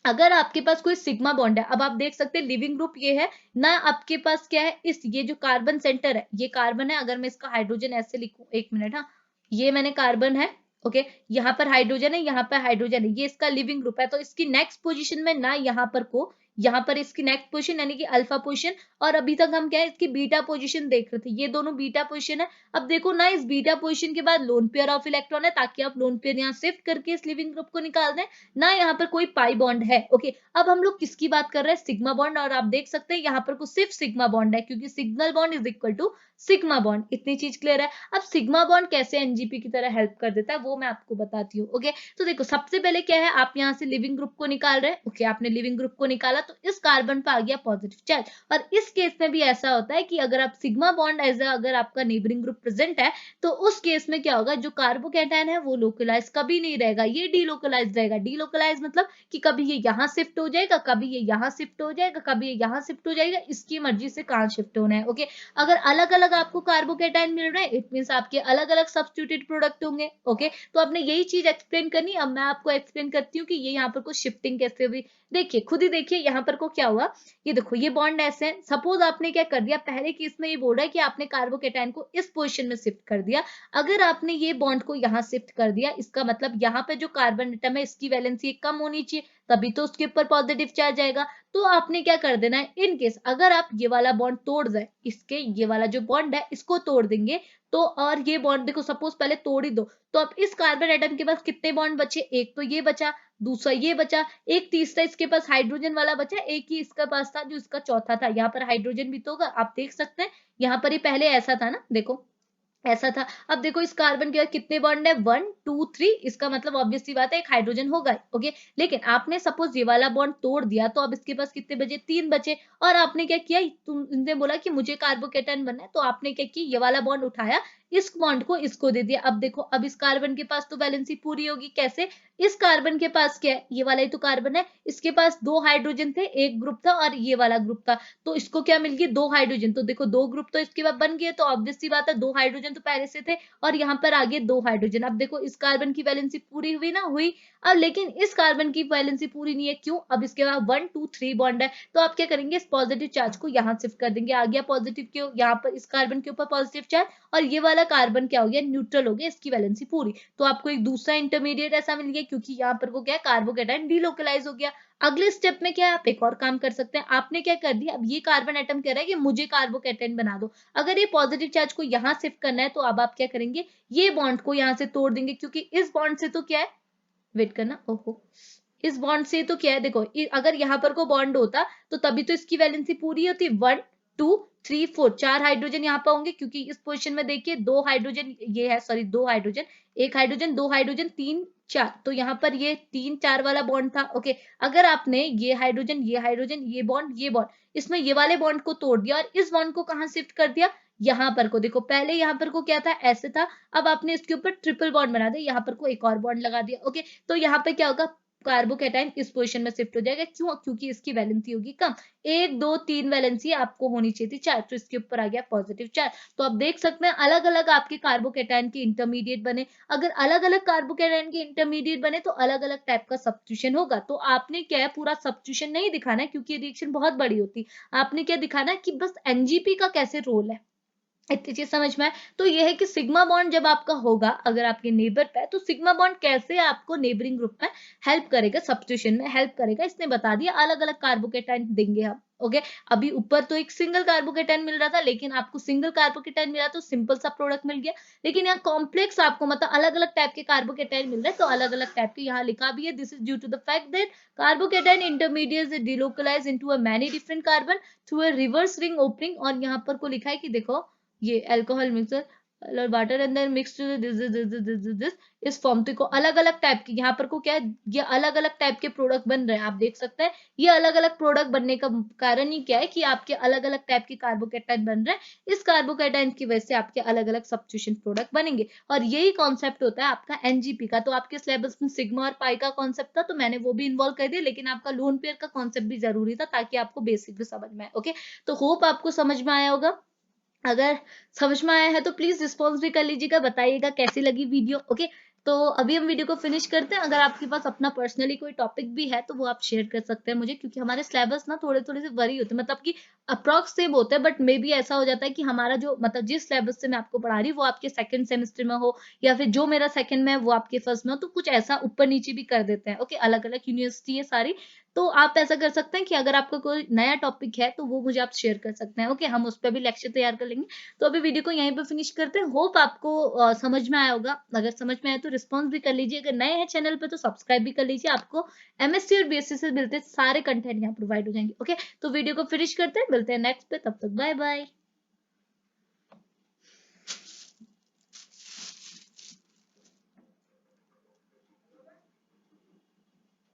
अगर आपके पास कोई सिग्मा बॉन्ड है, अब आप देख सकते हैं लिविंग ग्रुप ये है ना, आपके पास क्या है, इस ये जो कार्बन सेंटर है ये कार्बन है, अगर मैं इसका हाइड्रोजन ऐसे लिखूं, एक मिनट, हाँ ये मैंने कार्बन है। ओके, यहाँ पर हाइड्रोजन है, यहाँ पर हाइड्रोजन है, ये इसका लिविंग ग्रुप है, तो इसकी नेक्स्ट पोजीशन में ना यहाँ पर को, यहाँ पर इसकी नेक्स्ट पोजीशन यानी कि अल्फा पोजीशन, और अभी तक हम क्या है इसकी बीटा पोजीशन देख रहे थे, ये दोनों बीटा पोजीशन है। अब देखो ना, इस बीटा पोजीशन के बाद लोन पेयर ऑफ इलेक्ट्रॉन है, ताकि आप लोन पेयर यहाँ शिफ्ट करके इस लिविंग ग्रुप को निकाल दें ना, यहाँ पर कोई पाई बॉन्ड है। ओके, अब हम लोग किसकी बात कर रहे हैं, सिग्मा बॉन्ड, और आप देख सकते हैं यहाँ पर को सिर्फ सिग्मा बॉन्ड है, क्योंकि signal bond is equal to sigma bond. इतनी चीज क्लियर है। अब सिग्मा बॉन्ड कैसे एनजीपी की तरह हेल्प कर देता है वो मैं आपको बताती हूँ। ओके, तो देखो सबसे पहले क्या है, आप यहाँ से लिविंग ग्रुप को निकाल रहे हैं। ओके, आपने लिविंग ग्रुप को निकाला तो इस कार्बन पे आ गया पॉजिटिव चार्ज। और इस केस में भी ऐसा होता है कि अगर आप सिग्मा बॉन्ड एज अगर आपका नेबरिंग ग्रुप प्रेजेंट है तो उस केस में क्या होगा, जो कार्बोकैटायन है वो लोकलाइज कभी नहीं रहेगा, ये डीलोकलाइज रहेगा। डीलोकलाइज मतलब कि कभी ये यहाँ शिफ्ट हो जाएगा, कभी ये यहाँ शिफ्ट हो जाएगा, कभी ये यहाँ शिफ्ट हो जाएगा, इसकी मर्जी से कहाँ शिफ्ट होना है। ओके, अगर अलग अलग आपको कार्बोकैटायन मिल रहे हैं इट मीन्स आपके अलग अलग सब्स्टिट्यूटेड प्रोडक्ट होंगे। ओके, तो आपने यही चीज एक्सप्लेन करनी। अब मैं आपको एक्सप्लेन करती हूँ कि ये यहाँ पर कुछ शिफ्टिंग कैसे हुई। देखिए, खुद ही देखिए यहाँ पर को क्या हुआ। ये देखो, ये बॉन्ड ऐसे है। सपोज आपने क्या कर दिया, पहले केस में ये बोल रहा है कि आपने कार्बोकैटायन को इस पोजीशन में शिफ्ट कर दिया। अगर आपने ये बॉन्ड को यहाँ शिफ्ट कर दिया, इसका मतलब यहाँ पे जो कार्बन एटम है इसकी वैलेंसी कम होनी चाहिए, तभी तो उसके ऊपर पॉजिटिव चार्ज आएगा। तो आपने क्या कर देना है, इन केस अगर आप ये वाला बॉन्ड तोड़ दें, इसके ये वाला जो बॉन्ड है इसको तोड़ देंगे तो, और ये बॉन्ड देखो सपोज पहले तोड़ ही दो, तो अब इस कार्बन एटम के पास कितने बॉन्ड बचे, एक तो ये बचा, दूसरा ये बचा, एक तीसरा इसके पास हाइड्रोजन वाला बचा, एक ही इसका पास था जो इसका चौथा था। यहाँ पर हाइड्रोजन भी तो होगा, आप देख सकते हैं यहाँ पर ही पहले ऐसा था ना, देखो ऐसा था। अब देखो इस कार्बन के कितने बॉन्ड है, 1 2 3, इसका मतलब ऑब्वियस सी बात है एक हाइड्रोजन होगा। ओके, लेकिन आपने सपोज ये वाला बॉन्ड तोड़ दिया तो अब इसके पास कितने बचे, 3 बचे। और आपने क्या किया, तुमने बोला कि मुझे कार्बोकैटायन बनना है, तो आपने क्या किया, ये वाला बॉन्ड उठाया, इस बॉन्ड को इसको दे दिया। अब देखो, अब इस कार्बन के पास तो वैलेंसी पूरी होगी। कैसे, इस कार्बन के पास क्या है, ये वाला ही तो कार्बन है, इसके पास 2 हाइड्रोजन थे, एक ग्रुप था और ये वाला ग्रुप था, तो इसको क्या मिल गई, 2 हाइड्रोजन। तो देखो 2 ग्रुप तो इसके बाद बन गए, तो ऑब्वियस सी बात है 2 हाइड्रोजन तो पहले से थे और यहाँ पर आगे 2 हाइड्रोजन। अब देखो इस कार्बन की वैलेंसी पूरी हुई ना, हुई। अब लेकिन इस कार्बन की वैलेंसी पूरी नहीं है, क्यों, अब इसके बाद 1 2 3 बॉन्ड है, तो आप क्या करेंगे, इस पॉजिटिव चार्ज को यहाँ शिफ्ट कर देंगे। आ गया पॉजिटिव, क्यों, यहाँ पर इस कार्बन के ऊपर पॉजिटिव चार्ज, और ये वाला कार्बन क्या हो गया, न्यूट्रल हो गया, इसकी वैलेंसी पूरी। तो आपको एक दूसरा इंटरमीडिएट ऐसा मिल गया, क्योंकि यहाँ पर को क्या है, कार्बोकैटायन डीलोकलाइज हो गया। अगले स्टेप में क्या है, आप एक और काम कर सकते हैं। आपने क्या कर दिया, अब ये कार्बन एटम कह रहा है कि मुझे कार्बोकैटायन बना दो। अगर ये पॉजिटिव चार्ज को यहाँ शिफ्ट करना है तो अब आप क्या करेंगे, ये बॉन्ड को यहाँ से तोड़ देंगे, क्योंकि इस बॉन्ड से तो क्या है, वेट करना, ओहो, इस बॉन्ड से तो क्या है, देखो अगर यहाँ पर को बॉन्ड होता तो तभी तो इसकी वैलेंसी पूरी होती। 1 2 3 4, 4 हाइड्रोजन यहाँ पर होंगे, क्योंकि इस पोजीशन में देखिए 2 हाइड्रोजन ये है, सॉरी 2 हाइड्रोजन, एक हाइड्रोजन, 2 हाइड्रोजन, 3 4, तो यहाँ पर ये 3 4 वाला बॉन्ड था। ओके, अगर आपने ये हाइड्रोजन, ये हाइड्रोजन, ये बॉन्ड, ये बॉन्ड, इसमें ये वाले बॉन्ड को तोड़ दिया और इस बॉन्ड को कहाँ शिफ्ट कर दिया, यहाँ पर को। देखो पहले यहाँ पर को क्या था, ऐसे था, अब आपने इसके ऊपर ट्रिपल बॉन्ड बना दिया, यहाँ पर को एक और बॉन्ड लगा दिया। ओके, तो यहाँ पे क्या होगा, कार्बोकैटायन इस पोजीशन में शिफ्ट हो जाएगा, क्यों, क्योंकि इसकी वैलेंसी होगी कम, 1 2 3 वैलेंसी आपको होनी चाहिए थी 4, तो इसके ऊपर आ गया पॉजिटिव चार्ज। तो आप देख सकते हैं अलग अलग आपके कार्बोकैटायन के इंटरमीडिएट बने। अगर अलग अलग कार्बोकैटायन के इंटरमीडिएट बने तो अलग अलग टाइप का सब्स्टिट्यूशन होगा। तो आपने क्या है, पूरा सब्स्टिट्यूशन नहीं दिखाना है, क्योंकि ये रिएक्शन बहुत बड़ी होती। आपने क्या दिखाना है कि बस एनजीपी का कैसे रोल है, इतनी चीज समझ में आए। तो ये है कि सिग्मा बॉन्ड जब आपका होगा अगर आपके नेबर पे, तो सिग्मा बॉन्ड कैसे आपको नेबरिंग ग्रुप में हेल्प करेगा, सब्स्टिट्यूशन में हेल्प करेगा, इसने बता दिया। अलग अलग कार्बोकैटायन देंगे हम। ओके, अभी ऊपर तो एक सिंगल कार्बोकैटायन मिल रहा था, लेकिन आपको सिंगल कार्बोकैटायन मिला तो सिंपल सा प्रोडक्ट मिल गया। लेकिन यहाँ कॉम्प्लेक्स आपको मतलब अलग अलग टाइप के कार्बोकैटायन मिल रहे हैं, तो अलग अलग टाइप के यहाँ लिखा भी है, this is due to the fact that carbocation intermediate is delocalize into a many different carbon through a reverse ring opening. और यहाँ पर को लिखा है कि देखो ये अल्कोहल मिक्सर और वाटर अंदर मिक्स्ड दिस इस फॉर्म, तो अलग अलग टाइप की यहाँ पर को क्या है, ये अलग अलग टाइप के प्रोडक्ट बन रहे हैं। आप देख सकते हैं ये अलग अलग प्रोडक्ट बनने का कारण ही क्या है कि आपके अलग अलग टाइप के कार्बोकैटायन बन रहे हैं। इस कार्बोकैटायन की वजह से आपके अलग अलग सब्स्टिट्यूशन प्रोडक्ट बनेंगे, और यही कॉन्सेप्ट होता है आपका एनजीपी का। तो आपके सिलेबस में सिग्मा और पाई का कॉन्सेप्ट था, तो मैंने वो भी इन्वॉल्व कर दिया, लेकिन आपका लोन पेयर का कॉन्सेप्ट भी जरूरी था ताकि आपको बेसिक भी समझ में आए। ओके, तो होप आपको समझ में आया होगा। अगर समझ में आया है तो प्लीज रिस्पॉन्स भी कर लीजिएगा, बताइएगा कैसी लगी वीडियो। ओके, तो अभी हम वीडियो को फिनिश करते हैं। अगर आपके पास अपना पर्सनली कोई टॉपिक भी है तो वो आप शेयर कर सकते हैं मुझे, क्योंकि हमारे सिलेबस ना थोड़े थोड़े से वरी होते हैं, मतलब कि अप्रॉक्स सेम होते हैं, बट मे बी ऐसा हो जाता है कि हमारा जो मतलब जिस सिलेबस से मैं आपको पढ़ा रही हूँ वो आपके सेकंड सेमेस्टर में हो, या फिर जो मेरा सेकंड में है वो आपके फर्स्ट में हो, तो कुछ ऐसा ऊपर नीचे भी कर देते हैं। ओके, अलग अलग यूनिवर्सिटी है सारी, तो आप ऐसा कर सकते हैं कि अगर आपका कोई नया टॉपिक है तो वो मुझे आप शेयर कर सकते हैं। ओके, हम उस पर भी लेक्चर तैयार कर लेंगे। तो अभी वीडियो को यहीं पे फिनिश करते हैं। होप आपको समझ में आया होगा। अगर समझ में आया तो रिस्पॉन्स भी कर लीजिए, अगर नए हैं चैनल पे तो सब्सक्राइब भी कर लीजिए। आपको एमएससी और बीएससी से मिलते सारे कंटेंट यहाँ प्रोवाइड हो जाएंगे। ओके, तो वीडियो को फिनिश करते हैं, मिलते हैं नेक्स्ट पे, तब तक बाय बाय।